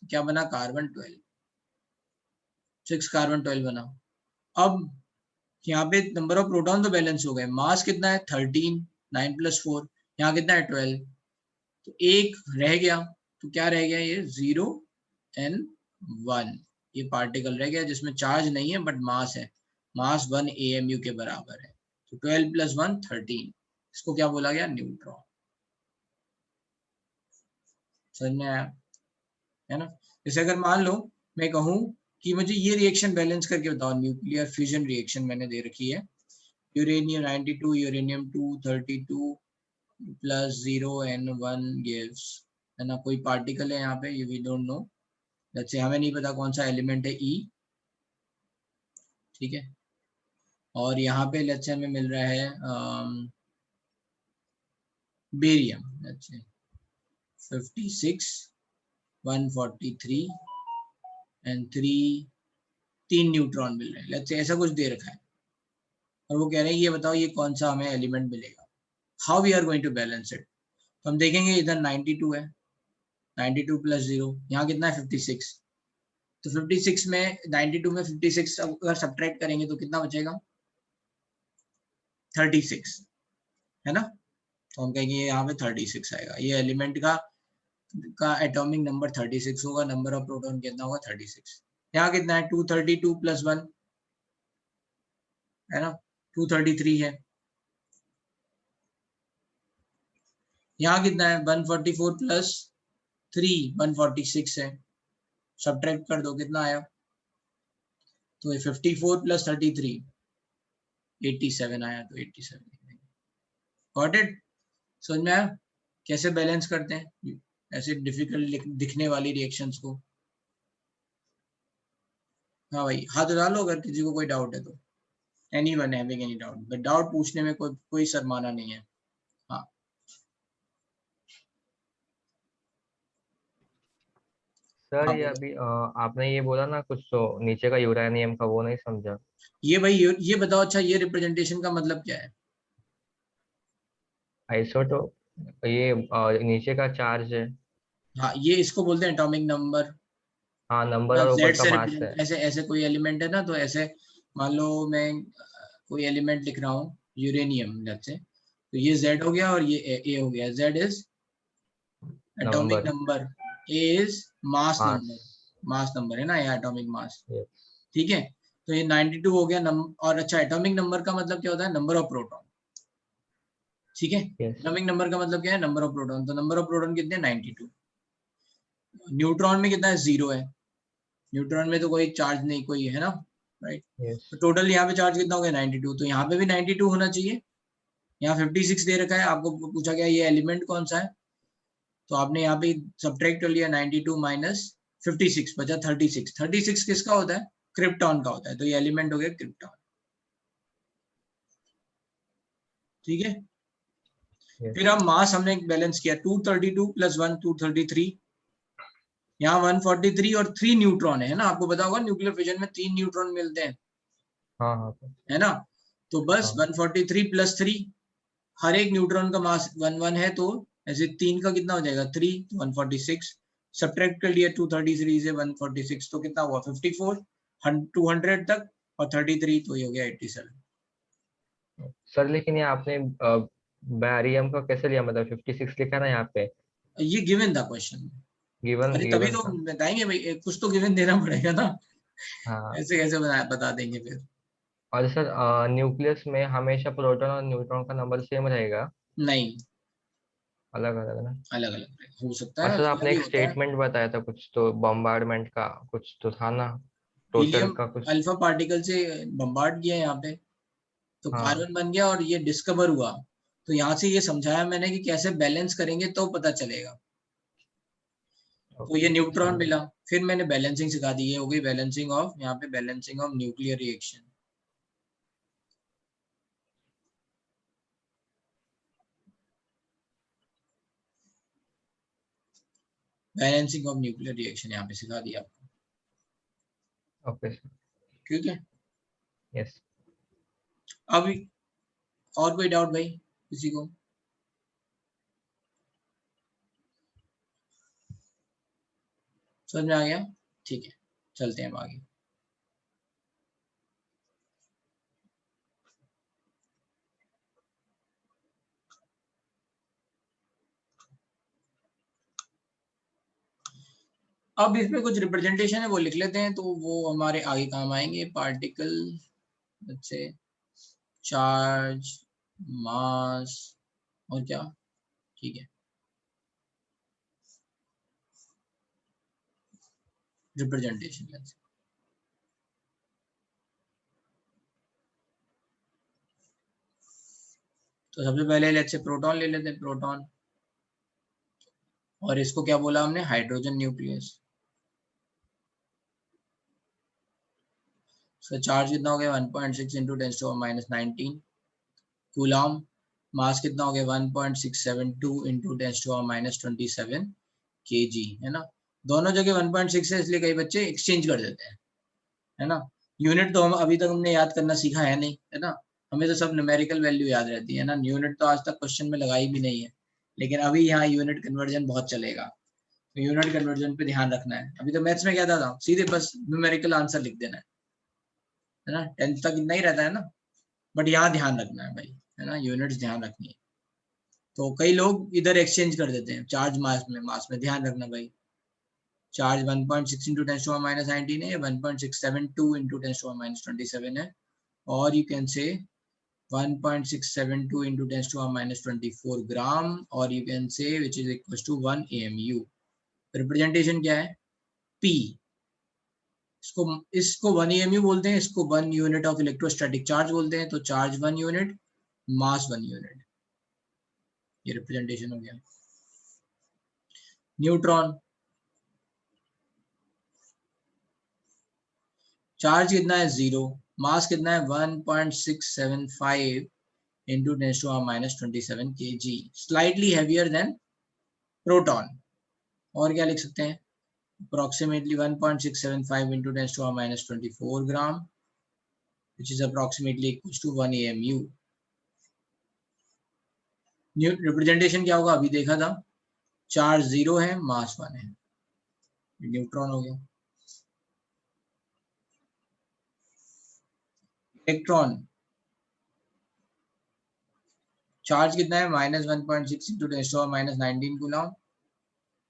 तो क्या बना, कार्बन 12, 6 कार्बन 12 बना। अब यहाँ पे नंबर ऑफ प्रोटॉन तो बैलेंस हो गए, मास कितना है 13, 9 + 4, यहाँ कितना है 12, तो एक रह गया, तो क्या रह गया, ये 0 and 1, ये पार्टिकल रह गया जिसमें चार्ज नहीं है बट मास है, मास 1 AMU के बराबर है, तो 12 + 1 13, इसको क्या बोला गया, न्यूट्रॉन। समझ में आया, है ना? जैसे अगर मान लो मैं कहूँ कि मुझे ये रिएक्शन बैलेंस करके बताओ, न्यूक्लियर फ्यूजन रिएक्शन मैंने दे रखी है, यूरेनियम 92, यूरेनियम 232 + 0 and 1 gives, है ना? कोई पार्टिकल है यहाँ पे, ये वी डोंट नो, जैसे हमें नहीं पता कौन सा एलिमेंट है, ई, ठीक है, और यहाँ पे लेट्स से हमें मिल रहा है barium, let's say 56, 143 and 3 neutron मिल रहे हैं, लेट्स से ऐसा कुछ दे रखा है, और वो कह रहे हैं ये बताओ ये कौन सा हमें एलिमेंट मिलेगा, how we are going to balance it. तो हम देखेंगे इधर 92 है, 92 + 0, यहाँ कितना है 56, तो 56 में 92 में 56 अगर सब्ट्रैक्ट करेंगे तो कितना बचेगा, 36, है ना? तो हम कहेंगे यहाँ पे 36 आएगा, ये एलिमेंट का एटॉमिक नंबर 36 होगा, नंबर ऑफ प्रोटॉन कितना होगा 36। यहाँ कितना है 232 + 1, है ना, 233 है। यहाँ कितना है 144 + 3 146 है, सब्ट्रैक्ट कर दो कितना आया, तो 54 + 33 87 आया, तो 87। Got it? समझ में आया कैसे बैलेंस करते हैं ऐसे डिफिकल्ट दिखने वाली रिएक्शंस को? हाँ भाई, हाथ डालो अगर किसी को कोई डाउट है तो, anyone having any doubt, but doubt पूछने में कोई शर्माना नहीं है। हाँ, सर हाँ ये बोलो। अभी आपने ये बोला ना कुछ तो नीचे का यूरेनियम का, वो नहीं समझा। ये भाई ये बताओ, अच्छा ये रिप्रेजेंटेशन का मतलब क्या है? आइसोटोप, ये नीचे का चार्ज है। हाँ, ये इसको बोलते हैं एटॉमिक नंबर, हाँ, नंबर और ऊपर जेड का से मास है। रिप्रेजेंट, ऐसे ऐसे कोई एलिमेंट है ना, तो ऐसे मान लो मैं कोई एलिमेंट लिख रहा हूँ, यूरेनियम लेट्स से, तो ये जेड हो गया और ये ए हो गया, Z is atomic number, number, A is mass mass. Number, mass number है ना, या एटॉमिक मास, यस। ठीक है। तो ये 92 हो गया और अच्छा एटॉमिक नंबर का मतलब क्या होता है, नंबर ऑफ प्रोटॉन, ठीक है। यस। एटॉमिक नंबर का मतलब क्या है, नंबर ऑफ प्रोटॉन, तो नंबर ऑफ प्रोटॉन कितने हैं 92। न्यूट्रॉन में कितना है, 0 है, न्यूट्रॉन में तो कोई चार्ज नहीं कोई, है ना, राइट। यस। तो टोटल यहाँ पे चार्ज कितना हो गया 92, तो यहाँ पे भी 92 होना चाहिए। यहाँ 56 दे रखा है, आपको पूछा गया ये एलिमेंट कौन सा है, तो आपने यहाँ पे सब्ट्रैक्ट कर लिया 92 - 56 बचा 36, 36 किसका होता है, क्रिप्टॉन का होता है, तो ये एलिमेंट हो गया क्रिप्टॉन, ठीक है। यस। फिर हम मास हमने बैलेंस किया, 232 + 1 233, यहाँ 143 और 3 न्यूट्रॉन है ना, आपको पता होगा न्यूक्लियर फिजन में 3 न्यूट्रॉन मिलते हैं, हाँ हाँ सर। है ना। तो बस हाँ। 143 + 3, हर एक न्यूट्रॉन का मास 1 1 है, तो ऐसे 3 का कितना हो जाएगा 3, तो 146, सब्ट्रैक्ट कर लिया 233 से 146, तो कितना हुआ 54, 200 तक, और 33 तो ये हो गया 87। सर लेकिन ये आपने बैरियम का कैसे लिया, मतलब 56 लिखा ना यहाँ पे, ये गिवन था क्वेश्चन। गिवन अरे तभी गिवन तो था। बताएंगे भाई, कुछ तो गिवन देना पड़ेगा ना। हाँ। ऐसे कैसे बता देंगे फिर। और सर न्यूक्लियस में हमेशा प्रोटॉन और न्यूट्रॉन का नंबर सेम रहेगा, नहीं, अलग अलग ना? अलग अलग हो सकता और है, सर अलग आपने ही एक होता है। स्टेटमेंट बताया था कुछ तो, बम्बार्डमेंट का कुछ तो था ना, टोटल हीलियम का कुछ। अल्फा पार्टिकल से बम्बार्ड किया यहाँ पे, तो हाँ। कार्बन बन गया और ये डिस्कवर हुआ। तो यहाँ से ये समझाया मैंने कि कैसे बैलेंस करेंगे तो पता चलेगा। तो ये ओके न्यूट्रॉन समझ। मिला, फिर मैंने बैलेंसिंग सिखा दी, ये हो गई बैलेंसिंग ऑफ, यहाँ पे balancing of nuclear reaction. Balancing of nuclear reaction यहाँ पे सिखा दिया आपको। Okay sir. ठीक है। यस। अभी और कोई डाउट भाई किसी को? समझ में आ गया? ठीक है, चलते हैं अब आगे। अब इसमें कुछ रिप्रेजेंटेशन है वो लिख लेते हैं, तो वो हमारे आगे काम आएंगे। पार्टिकल, अच्छे, चार्ज, मास, और क्या, ठीक है, रिप्रेजेंटेशन। तो सबसे पहले लेट्स से प्रोटॉन ले लेते हैं, प्रोटॉन। और इसको क्या बोला हमने, हाइड्रोजन न्यूक्लियस। सो चार्ज कितना हो गया 1.6 इंटू 10⁻⁻19 कूलम। मास कितना हो गया 1.672 इंटू 10⁻⁻27 kg, है ना। दोनों जगह 1.6 है, इसलिए कई बच्चे एक्सचेंज कर देते हैं, है ना। यूनिट तो हम अभी तक हमने याद करना सीखा है नहीं, है ना। हमें तो सब न्यूमेरिकल वैल्यू याद रहती है ना, यूनिट तो आज तक क्वेश्चन में लगाई भी नहीं है। लेकिन अभी यहाँ यूनिट कन्वर्जन बहुत चलेगा, तो यूनिट कन्वर्जन पे ध्यान रखना है। अभी तो मैथ्स में क्या था, सीधे बस न्यूमेरिकल आंसर लिख देना है ना। 10th तक इतना ही रहता है ना। बट यहाँ ध्यान रखना है भाई, है ना, यूनिट्स ध्यान रखनी है। तो कई लोग इधर एक्सचेंज कर देते हैं चार्ज मास में, ध्यान रखना भाई। चार्ज 1.6 इंटू 10⁻⁻19 है, 1.672 इंटू 10⁻⁻27 है, और यू कैन से 1.672 into 10 to the minus 24 ग्राम, और you can say which is equal to 1 AMU। Representation क्या है, P। इसको 1 AMU बोलते हैं, इसको 1 यूनिट ऑफ इलेक्ट्रोस्टैटिक चार्ज बोलते हैं। तो चार्ज 1 यूनिट, मास 1 यूनिट, ये रिप्रेजेंटेशन हो गया। न्यूट्रॉन, चार्ज कितना है 0, मास कितना है 1.675 into 10 to the minus 27 kg, slightly heavier than proton. और क्या लिख सकते हैं, approximately 1.675 into 10 to the minus 24 gram, which is approximately equals to 1 AMU। Representation क्या होगा, अभी देखा था, चार्ज 0 है, मास 1 है, न्यूट्रॉन हो गया। इलेक्ट्रॉन, चार्ज कितना है -1.6 into 10 to the minus 19 coulomb.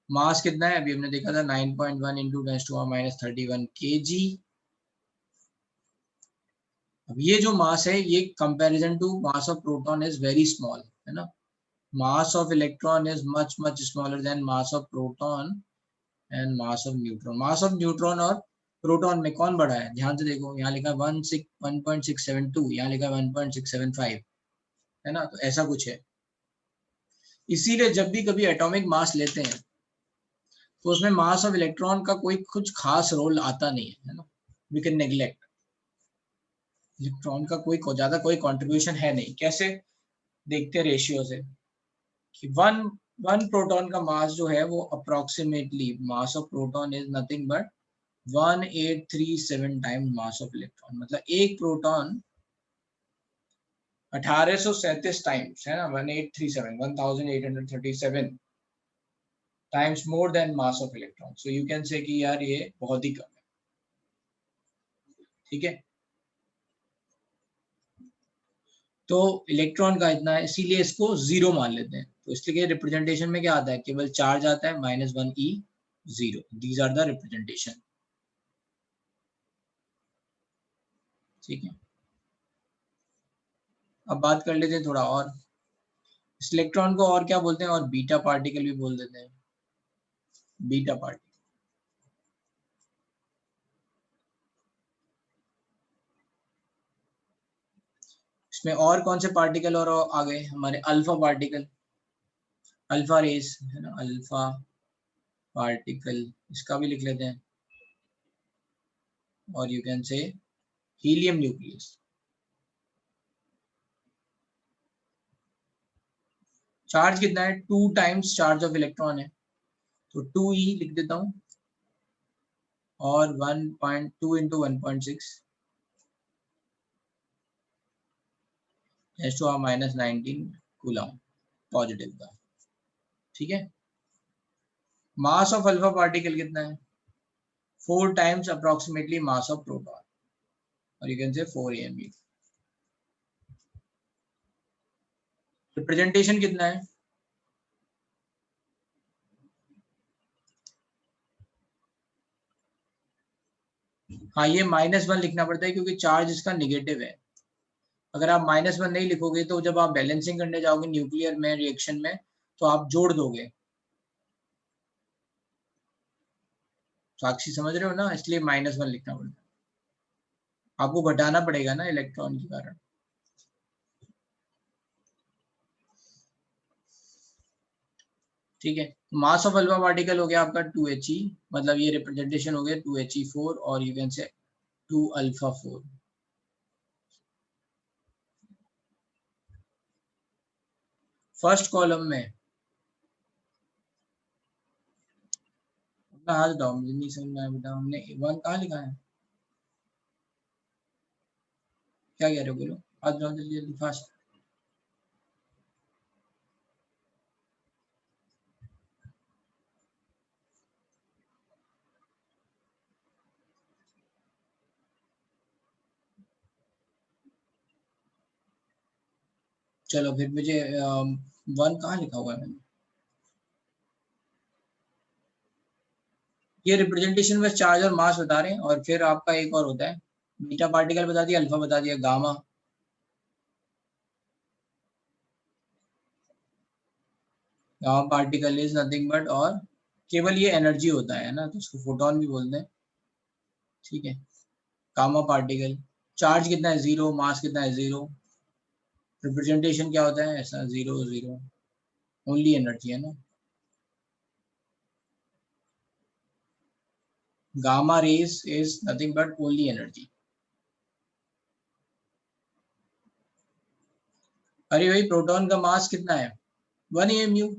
Mass कितना है, अभी हमने देखा था 9.1 into 10 to the minus 31 kg। अब ये जो मास है, ये comparison to mass of proton is very small, है ना। Mass of electron is much much smaller than mass of proton and mass of neutron. Mass of neutron और proton में कौन बड़ा है, ध्यान से देखो, यहाँ लिखा 1.672, यहाँ लिखा 1.675, है ना। तो ऐसा कुछ है, इसीलिए जब भी कभी एटॉमिक मास लेते हैं तो उसमें मास ऑफ इलेक्ट्रॉन का कोई कुछ खास रोल आता नहीं है ना। वी कैन नेग्लेक्ट, इलेक्ट्रॉन का कोई ज्यादा कोई कंट्रीब्यूशन है नहीं। कैसे देखते हैं, रेशियो से, कि वन वन प्रोटॉन का मास जो है वो approximately, mass of proton is nothing but 1837 time mass of electron. मतलब एक प्रोटॉन 1837 टाइम्स, है ना, 1837 times more than mass of electron. So you can से कि यार ये बहुत ही कम है, ठीक है। तो इलेक्ट्रॉन का इतना है, इसीलिए इसको 0 मान लेते हैं। तो इसलिए रिप्रेजेंटेशन में क्या आता है, केवल चार्ज आता है -1e0। These are the representation. ठीक है, अब बात कर लेते हैं थोड़ा और। इस इलेक्ट्रॉन को और क्या बोलते हैं, और बीटा पार्टिकल भी बोल देते हैं, बीटा पार्टिकल। इसमें और कौन से पार्टिकल और आ गए हमारे, अल्फा पार्टिकल, अल्फा रेस है ना, अल्फा पार्टिकल, इसका भी लिख लेते हैं। और यू कैन से हीलियम न्यूक्लियस। चार्ज कितना है, 2 टाइम्स चार्ज ऑफ इलेक्ट्रॉन है, तो 2e लिख देता हूं, और 1.2 इंटू 1.6 -19 कूलम पॉजिटिव का। ठीक है, मास ऑफ अल्फा पार्टिकल कितना है, 4 times approximately mass of proton, और यू कैन से 4 AMU। रिप्रेजेंटेशन कितना है, हाँ ये -1 लिखना पड़ता है क्योंकि चार्ज इसका निगेटिव है। अगर आप -1 नहीं लिखोगे तो जब आप बैलेंसिंग करने जाओगे न्यूक्लियर में रिएक्शन में तो आप जोड़ दोगे। साक्षी समझ रहे हो ना, इसलिए -1 लिखना पड़ता है, आपको घटाना पड़ेगा ना इलेक्ट्रॉन के कारण। ठीक है, मास ऑफ अल्फा पार्टिकल हो गया आपका 2He, मतलब ये रिप्रेजेंटेशन हो गया 2He4, और यू कैन से 2 अल्फा 4। फर्स्ट कॉलम में अपना हाथ डाउन, मुझे नहीं समझ में आया बेटा, हमने 1 कहाँ लिखा है, क्या कह रहे हो, बोलो हाथ डाउन जल्दी जल्दी फास्ट। चलो फिर मुझे 1 कहाँ लिखा हुआ है मैंने, ये रिप्रेजेंटेशन में चार्ज और मास बता रहे हैं, और फिर आपका एक और होता है, बीटा पार्टिकल बता दिया, अल्फा बता दिया, gamma. Gamma particle is nothing but, और केवल ये एनर्जी होता है ना, तो उसको फोटोन भी बोलते हैं। ठीक है, गामा पार्टिकल, चार्ज कितना है 0, मास कितना है 0, रिप्रेजेंटेशन क्या होता है ऐसा 0 0, ओनली एनर्जी है ना। Gamma rays is nothing but only energy. अरे भाई प्रोटॉन का मास कितना है 1 AMU,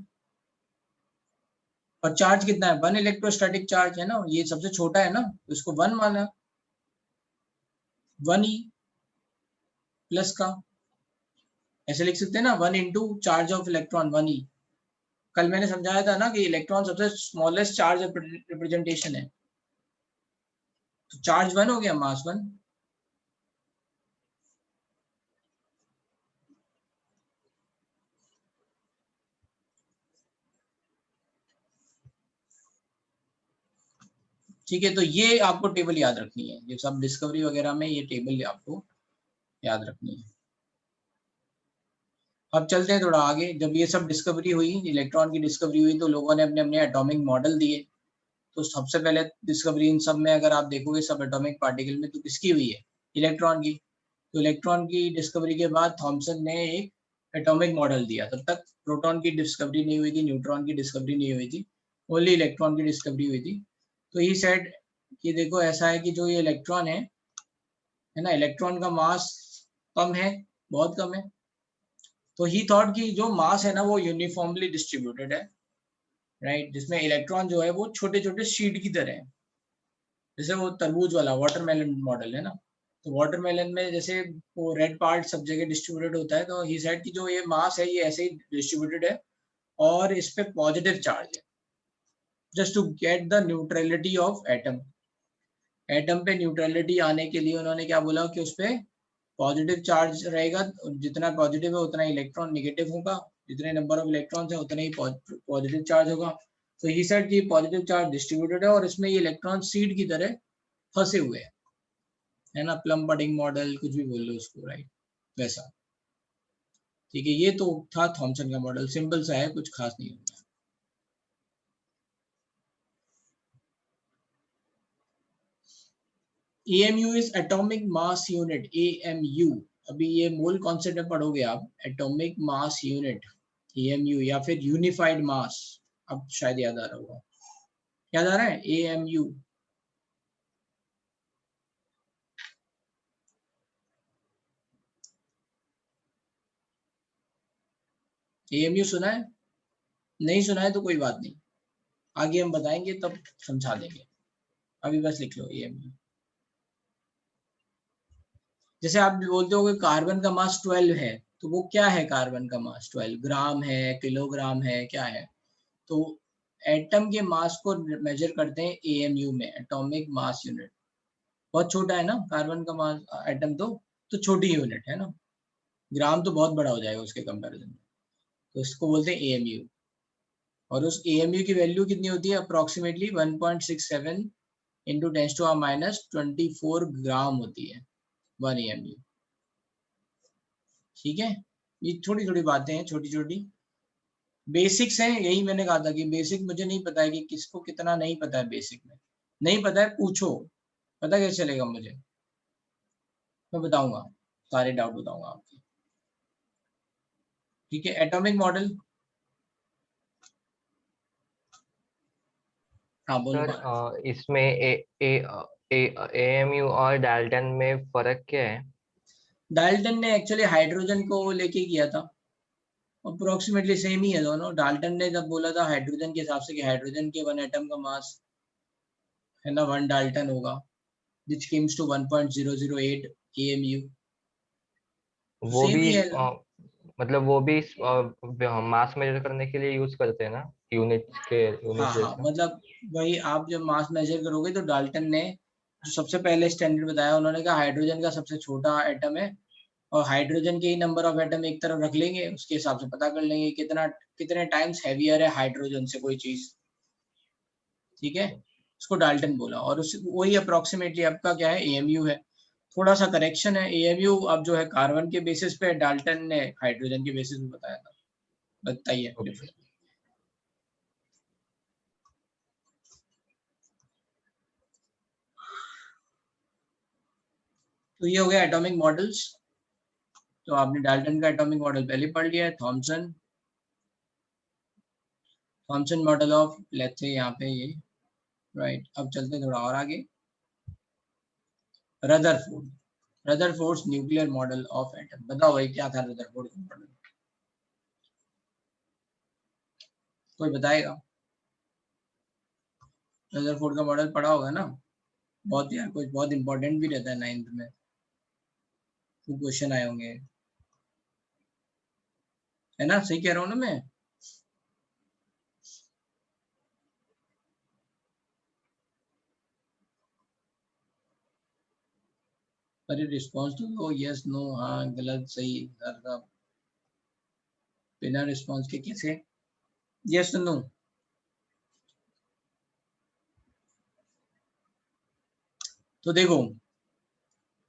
और चार्ज कितना है 1 इलेक्ट्रोस्टैटिक चार्ज है ना, ये सबसे छोटा है ना, तो इसको 1 माना, 1e प्लस का, ऐसे लिख सकते हैं ना, 1 into charge of electron 1e। कल मैंने समझाया था ना कि इलेक्ट्रॉन सबसे स्मॉलेस्ट चार्ज रिप्रेजेंटेशन है, तो चार्ज 1 हो गया, मास 1। ठीक है, तो ये आपको टेबल याद रखनी है, ये सब डिस्कवरी वगैरह में ये टेबल आपको याद रखनी है। अब चलते हैं थोड़ा आगे। जब ये सब डिस्कवरी हुई, इलेक्ट्रॉन की डिस्कवरी हुई, तो लोगों ने अपने अपने एटॉमिक मॉडल दिए। तो सबसे पहले डिस्कवरी इन सब में अगर आप देखोगे सब एटॉमिक पार्टिकल में, तो किसकी हुई है, इलेक्ट्रॉन की। तो इलेक्ट्रॉन की डिस्कवरी के बाद थॉमसन ने एक एटॉमिक मॉडल दिया। तब तक प्रोटॉन की डिस्कवरी नहीं हुई थी, न्यूट्रॉन की डिस्कवरी नहीं हुई थी, ओनली इलेक्ट्रॉन की डिस्कवरी हुई थी। तो ही सेड कि देखो ऐसा है कि जो ये इलेक्ट्रॉन है ना, इलेक्ट्रॉन का मास कम है, बहुत कम है। तो ही थॉट कि जो मास है ना वो यूनिफॉर्मली डिस्ट्रीब्यूटेड है, राइट, जिसमें इलेक्ट्रॉन जो है वो छोटे छोटे शीट की तरह है, जैसे वो तरबूज वाला वाटरमेलन मॉडल है ना। तो वाटरमेलन में जैसे वो रेड पार्ट सब जगह डिस्ट्रीब्यूटेड होता है, तो ही सेड कि जो ये मास है ये ऐसे ही डिस्ट्रीब्यूटेड है, और इस पे पॉजिटिव चार्ज है, just to get the neutrality of atom. Atom पे न्यूट्रलिटी आने के लिए उन्होंने क्या बोला कि उस पे पॉजिटिव चार्ज रहेगा, जितना पॉजिटिव है उतना इलेक्ट्रॉन नेगेटिव होगा, जितने नंबर ऑफ इलेक्ट्रॉन्स है उतना ही पॉजिटिव चार्ज होगा। तो ही सेड ये पॉजिटिव चार्ज डिस्ट्रीब्यूटेड है और इसमें ये इलेक्ट्रॉन सीड की तरह फंसे हुए हैं, है ना, प्लम पडिंग मॉडल कुछ भी बोल लो उसको, राइट, वैसा। ठीक है, ये तो था थॉमसन का मॉडल, सिंपल सा है, कुछ खास नहीं होगा। AMU is atomic mass unit, AMU, अभी ये मोल कॉन्सेप्ट में पढ़ोगे आप, एटॉमिक मास यूनिट, AMU, या फिर यूनिफाइड मास, अब शायद याद आ रहा होगा, याद आ रहा है AMU। AMU सुना है? नहीं सुना है तो कोई बात नहीं, आगे हम बताएंगे तब समझा देंगे, अभी बस लिख लो AMU। जैसे आप बोलते हो कि कार्बन का मास 12 है, तो वो क्या है, कार्बन का मास 12 ग्राम है, किलोग्राम है, क्या है? तो एटम के मास को मेजर करते हैं AMU में, एटॉमिक मास यूनिट। बहुत छोटा है ना कार्बन का मास, एटम तो छोटी यूनिट है ना, ग्राम तो बहुत बड़ा हो जाएगा उसके कंपैरिजन में, तो इसको बोलते हैं AMU। और उस AMU की वैल्यू कितनी होती है, अप्रोक्सीमेटली 1.67 इंटू 10⁻24 ग्राम होती है 1 AMU। ठीक है, ये छोटी छोटी बातें हैं, छोटी छोटी बेसिक्स हैं, यही मैंने कहा था कि बेसिक मुझे नहीं पता है कि किसको कितना नहीं पता है, बेसिक में नहीं पता है पूछो, पता कैसे चलेगा मुझे, मैं बताऊंगा, सारे डाउट बताऊंगा आपके। ठीक है, एटॉमिक मॉडल, हाँ बोलो। सर इसमें AMU और डाल्टन में फर्क क्या है? डाल्टन ने एक्चुअली हाइड्रोजन को लेके किया था, अप्रोक्सीमेटली सेम ही है दोनों। डाल्टन ने जब बोला था हाइड्रोजन के हिसाब से कि हाइड्रोजन के 1 एटम का मास है ना 1 डाल्टन होगा, which comes to 1.008 AMU, वो सेम भी ही है। मतलब वो भी मास मेजर करने के लिए यूज करते हैं ना, यूनिट हाँ हाँ, जैसा। मतलब वही, आप जब मास मेजर करोगे तो डाल्टन ने जो सबसे पहले स्टैंडर्ड बताया, उन्होंने कहा हाइड्रोजन का सबसे छोटा एटम है, और हाइड्रोजन के ही नंबर ऑफ एटम एक तरफ रख लेंगे, उसके हिसाब से पता कर लेंगे कितने टाइम्स हैवियर है हाइड्रोजन से कोई चीज। ठीक है, उसको डाल्टन बोला, और उस वही अप्रोक्सीमेटली आपका क्या है AMU है। थोड़ा सा करेक्शन है, AMU अब जो है कार्बन के बेसिस पे, डाल्टन ने हाइड्रोजन के बेसिस पे बताया था, बताइए डिफरेंस। तो ये हो गया एटॉमिक मॉडल्स। तो आपने डाल्टन का एटॉमिक मॉडल पहले पढ़ लिया है, थॉमसन मॉडल ऑफ, लेट्स से यहाँ पे ये, राइट। अब चलते हैं थोड़ा और आगे, Rutherford's nuclear model of atom. बताओ भाई क्या था रदरफोर्ड का मॉडल, कोई बताएगा? रदरफोर्ड का मॉडल पढ़ा होगा ना, बहुत यार कुछ बहुत इंपॉर्टेंट भी रहता है 9th में, तो क्वेश्चन आए होंगे, है ना, सही कह रहा हूँ ना मैं? अरे रिस्पॉन्स तो दो, यस नो, हाँ गलत सही, हर का बिना रिस्पॉन्स के कैसे, यस नो? तो देखो,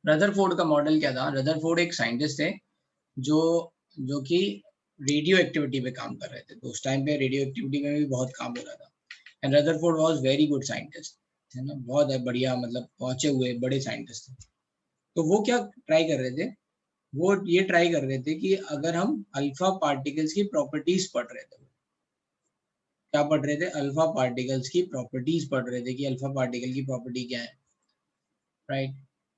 रदरफोर्ड का मॉडल क्या था, रदरफोर्ड एक साइंटिस्ट थे जो जो कि रेडियो एक्टिविटी पे काम कर रहे थे, तो उस टाइम पे रेडियो एक्टिविटी में भी बहुत काम हो रहा था, and Rutherford was very good scientist, है ना, बहुत बढ़िया, मतलब पहुंचे हुए बड़े साइंटिस्ट थे। तो वो क्या ट्राई कर रहे थे, वो ये ट्राई कर रहे थे कि अगर हम अल्फा पार्टिकल्स की प्रॉपर्टीज पढ़ रहे थे, क्या पढ़ रहे थे, अल्फा पार्टिकल्स की प्रॉपर्टीज पढ़ रहे थे कि अल्फा पार्टिकल की प्रॉपर्टी क्या है, राइट।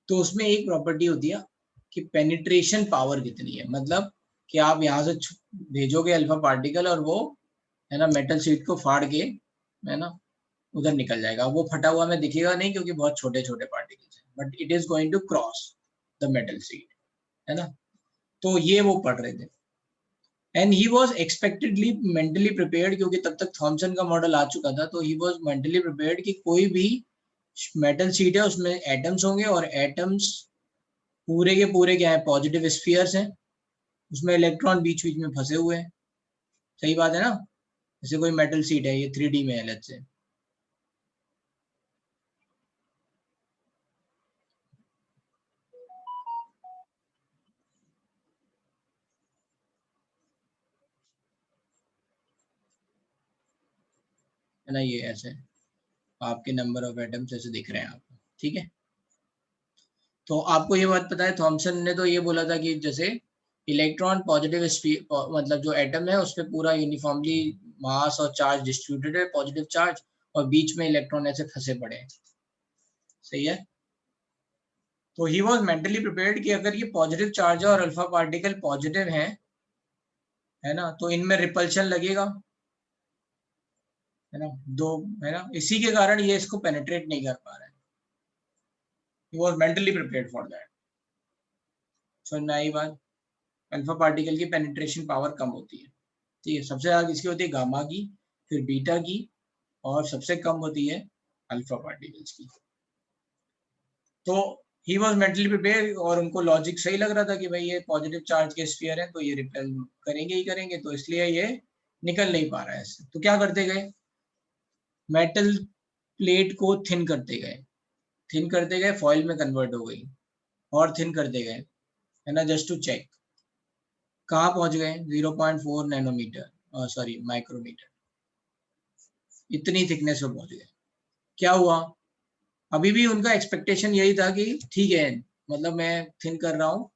तो उसमें एक प्रॉपर्टी होती है कि पेनिट्रेशन पावर कितनी है, मतलब कि आप यहाँ से भेजोगे अल्फा पार्टिकल और वो, है ना, मेटल शीट को फाड़ के, है ना, उधर निकल जाएगा, वो फटा हुआ में दिखेगा नहीं क्योंकि बहुत छोटे छोटे पार्टिकल्स हैं, but it is going to cross the metal sheet, है ना। तो ये वो पढ़ रहे थे, and he was expectedly mentally prepared, क्योंकि तब तक थॉमसन का मॉडल आ चुका था, तो ही वाज मेंटली प्रिपेयर्ड कि कोई भी मेटल शीट है उसमें एटम्स होंगे, और एटम्स पूरे के पूरे क्या है, पॉजिटिव स्फीयर्स हैं, उसमें इलेक्ट्रॉन बीच बीच में फंसे हुए हैं। सही बात है ना। जैसे कोई मेटल सीट है, ये 3D में है लेट्स से, है ना, ये ऐसे आपके नंबर ऑफ एटम्स ऐसे दिख रहे हैं आपको, ठीक है। तो आपको ये बात पता है, थॉमसन ने तो ये बोला था कि जैसे इलेक्ट्रॉन पॉजिटिव मतलब जो एटम है उस पर पूरा यूनिफॉर्मली मास और चार्ज डिस्ट्रीब्यूटेड है, पॉजिटिव चार्ज, और बीच में इलेक्ट्रॉन ऐसे फंसे पड़े हैं। सही है। तो ही वॉज मेंटली प्रिपेयर्ड कि अगर ये पॉजिटिव चार्ज है और अल्फा पार्टिकल पॉजिटिव है ना, तो इनमें रिपल्शन लगेगा, है ना, दो, है ना, इसी के कारण ये इसको पेनिट्रेट नहीं कर पा रहा है। He was mentally prepared for that. समझ में आई बात। अल्फा पार्टिकल की पेनिट्रेशन पावर कम होती है, ठीक है, सबसे ज्यादा किसकी होती है, गामा की, फिर बीटा की, और सबसे कम होती है अल्फा पार्टिकल्स की। तो ही वॉज मेंटली प्रिपेयर, और उनको लॉजिक सही लग रहा था कि भाई ये पॉजिटिव चार्ज के स्फीयर है तो ये रिपेल करेंगे ही करेंगे, तो इसलिए ये निकल नहीं पा रहा है इससे। तो क्या करते गए, मेटल प्लेट को थिन करते गए, फॉइल में कन्वर्ट हो गई, और थिन करते गए, है ना, जस्ट टू चेक। कहाँ पहुंच गए, 0.4 नैनोमीटर, सॉरी माइक्रोमीटर, इतनी थिकनेस पे पहुंच गए। क्या हुआ, अभी भी उनका एक्सपेक्टेशन यही था कि ठीक है, मतलब मैं थिन कर रहा हूँ,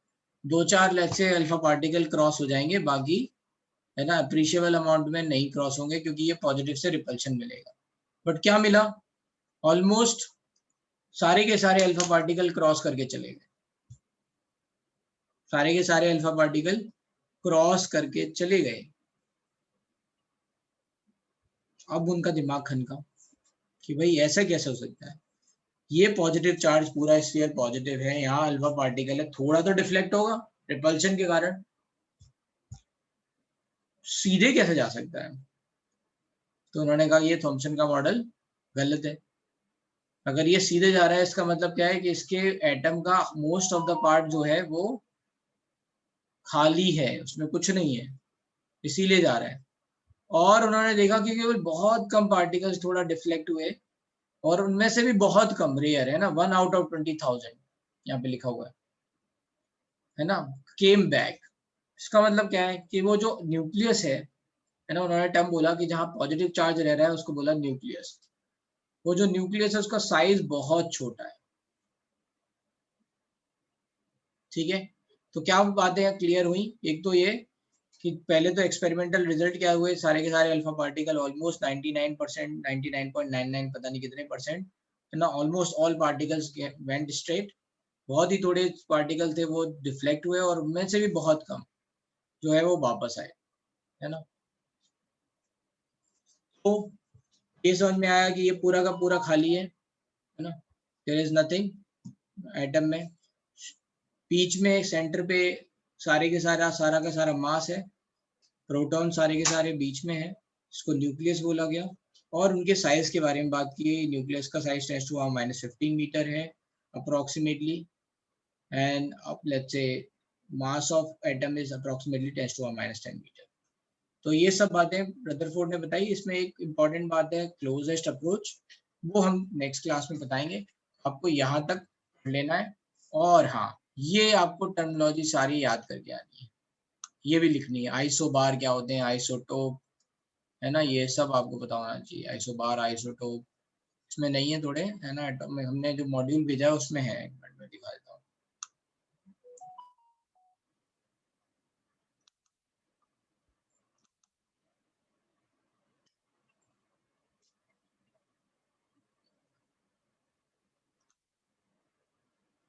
2-4 लेट से अल्फा पार्टिकल क्रॉस हो जाएंगे, बाकी है ना अप्रिशिएबल अमाउंट में नहीं क्रॉस होंगे, क्योंकि ये पॉजिटिव से रिपल्शन मिलेगा। बट क्या मिला, ऑलमोस्ट सारे के सारे अल्फा पार्टिकल क्रॉस करके चले गए, सारे के सारे अल्फा पार्टिकल क्रॉस करके चले गए। अब उनका दिमाग खनका कि भाई ऐसा कैसे हो सकता है, ये पॉजिटिव चार्ज पूरा स्फीयर पॉजिटिव है, यहाँ अल्फा पार्टिकल है, थोड़ा तो डिफ्लेक्ट होगा रिपल्शन के कारण, सीधे कैसे जा सकता है। तो उन्होंने कहा ये थॉमसन का मॉडल गलत है। अगर ये सीधे जा रहा है इसका मतलब क्या है कि इसके एटम का मोस्ट ऑफ द पार्ट जो है वो खाली है, उसमें कुछ नहीं है, इसीलिए जा रहा है। और उन्होंने देखा कि केवल बहुत कम पार्टिकल्स थोड़ा डिफ्लेक्ट हुए, और उनमें से भी बहुत कम, रेयर है ना, 1/20,000 यहाँ पे लिखा हुआ है ना, केम बैक। इसका मतलब क्या है कि वो जो न्यूक्लियस है ना, उन्होंने टर्म बोला कि जहाँ पॉजिटिव चार्ज रह रहा है उसको बोला न्यूक्लियस। वो जो न्यूक्लियस है उसका साइज बहुत छोटा है, ठीक है। तो क्या बातें क्लियर हुई, एक तो ये कि पहले तो एक्सपेरिमेंटल रिजल्ट क्या हुए, सारे के सारे अल्फा पार्टिकल ऑलमोस्ट 99%, 99.99 पता नहीं कितने परसेंट, है ना, almost all particles went straight. बहुत ही थोड़े पार्टिकल थे वो डिफ्लेक्ट हुए, और उनमें से भी बहुत कम जो है वो वापस आए, है ना। तो ये समझ में आया कि ये पूरा का पूरा खाली है ना, देयर इज नथिंग एटम में। बीच में सेंटर पे सारे के सारा का सारा मास है, प्रोटॉन सारे के सारे बीच में है, इसको न्यूक्लियस बोला गया। और उनके साइज के बारे में बात की, न्यूक्लियस का साइज 10⁻⁻15 मीटर है approximately, and let's say mass of atom is approximately 10⁻10 metre. तो ये सब बातें रदरफोर्ड ने बताई। इसमें एक इम्पॉर्टेंट बात है क्लोजेस्ट अप्रोच, वो हम नेक्स्ट क्लास में बताएंगे, आपको यहाँ तक लेना है। और हाँ, ये आपको टर्मिनोलॉजी सारी याद करके आनी है, ये भी लिखनी है, आइसोबार क्या होते हैं, आइसोटोप, है ना, ये सब आपको पता होना चाहिए, आइसोबार आइसोटोप इसमें नहीं है थोड़े, है ना, एटम में हमने जो मॉड्यूल भेजा है उसमें है, एक मिनट में दिखा देता हूँ।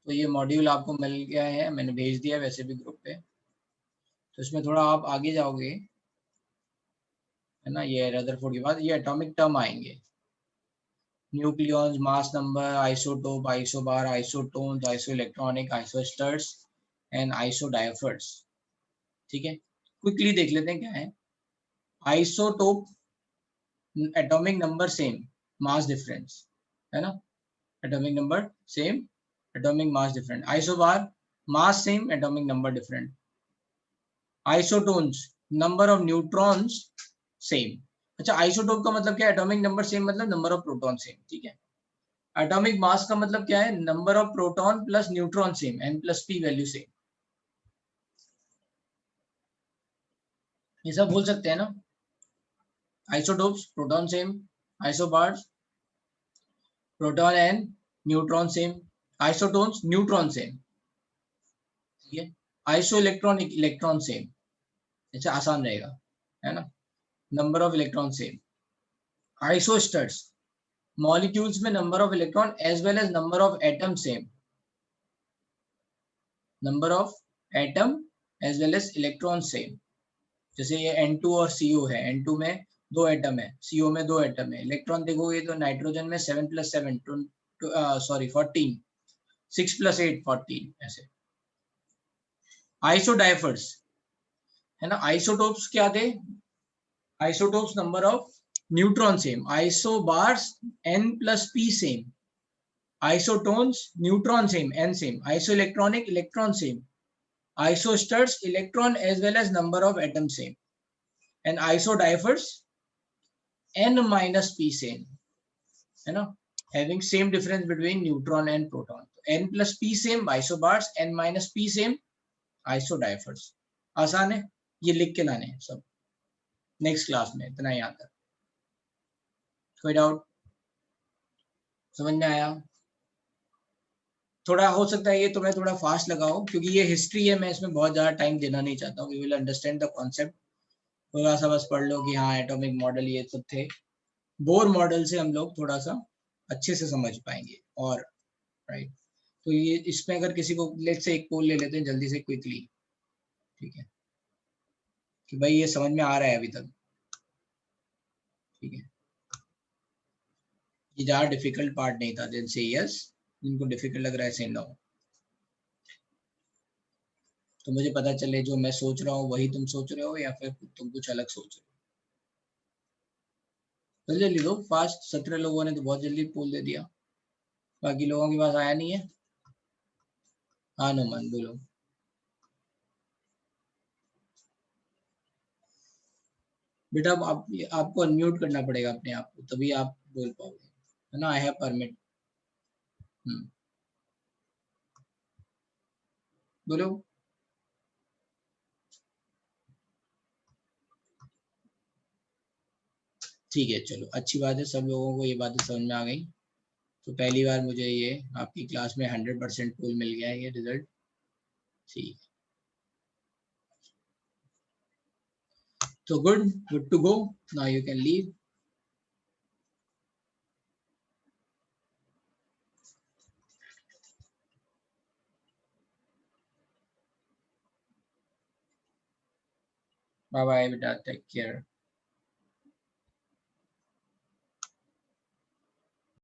तो ये मॉड्यूल आपको मिल गया है, मैंने भेज दिया वैसे भी ग्रुप पे। तो इसमें थोड़ा आप आगे जाओगे, है ना, ये रदरफोर्ड के बाद ये एटॉमिक टर्म आएंगे, nucleons, mass number, isotope, isobar, isotones, isoelectronic, isosteres and isodiaphers, ठीक है। क्विकली देख लेते हैं क्या है। Isotope, atomic number same, mass difference, है ना, atomic number same, atomic mass different. Isobar, mass same, atomic number different. Isotones, number of neutrons same. अच्छा, आइसोटोप का मतलब क्या है? एटॉमिक नंबर सेम मतलब नंबर ऑफ प्रोटॉन सेम, ठीक है। एटॉमिक मास का मतलब क्या है? Number of proton plus neutron same, n plus p value same. ये सब बोल सकते हैं ना। Isotopes, proton same, isobars, proton and neutron same, isotones neutron same, ठीक है। आइसो इलेक्ट्रॉन, इलेक्ट्रॉन सेम, अच्छा आसान रहेगा, है ना। Number of electron same. Isosteres, molecules में number of electron as well as number of atom same, number of atom as well as electron same. जैसे ये N2 और CO है, N2 में 2 एटम है, CO में 2 एटम है। इलेक्ट्रॉन देखोगे तो नाइट्रोजन में 7 + 7 सॉरी 14, 6 + 8 14 ऐसे। आइसोडाइफर्स, है ना। आइसोटोप्स क्या थे? Isotopes number of neutron same, isobars n + p same, isotones neutron same n same, isoelectronic electron same, isosteres electron as well as number of atom same, and isodiaphers n - p same, है ना। having same difference between neutron and proton, n + p same isobars, n - p same isodiphers। आसान है, ये लिख के लाने हैं सब नेक्स्ट क्लास में, इतना याद है। कोई डाउट? समझ में आया? थोड़ा हो सकता है ये तुम्हें थोड़ा फास्ट लगाओ क्योंकि ये हिस्ट्री है, मैं इसमें बहुत ज्यादा टाइम देना नहीं चाहता हूँ। We will understand the concept, थोड़ा सा बस पढ़ लो कि हाँ एटॉमिक मॉडल ये सब थे। बोर मॉडल से हम लोग थोड़ा सा अच्छे से समझ पाएंगे। और राइट, तो ये इसमें अगर किसी को लेट से एक पोल ले लेते हैं जल्दी से क्विकली, ठीक है, कि भाई ये समझ में आ रहा है अभी तक, ठीक है। ये ज़्यादा डिफिकल्ट पार्ट नहीं था, देन से यस, जिनको डिफिकल्ट लग रहा है से नो। तो मुझे पता चले जो मैं सोच रहा हूँ वही तुम सोच रहे हो या फिर तुम कुछ अलग सोच रहे हो। जल्दी जल्दी दो, फास्ट। 17 लोगों ने तो बहुत जल्दी पोल दे दिया, बाकी लोगों के पास आया नहीं है। हाँ नुमान बोलो। बेटा अब आपको अनम्यूट करना पड़ेगा अपने आप को, तभी आप बोल पाओगे, है ना। I have permit. बोलो। ठीक है, चलो अच्छी बात है, सब लोगों को ये बातें समझ में आ गई। तो पहली बार मुझे ये आपकी क्लास में 100% पोल मिल गया है, ये रिजल्ट, ठीक। तो good to go, now you can leave. Bye bye बेटा, टेक केयर।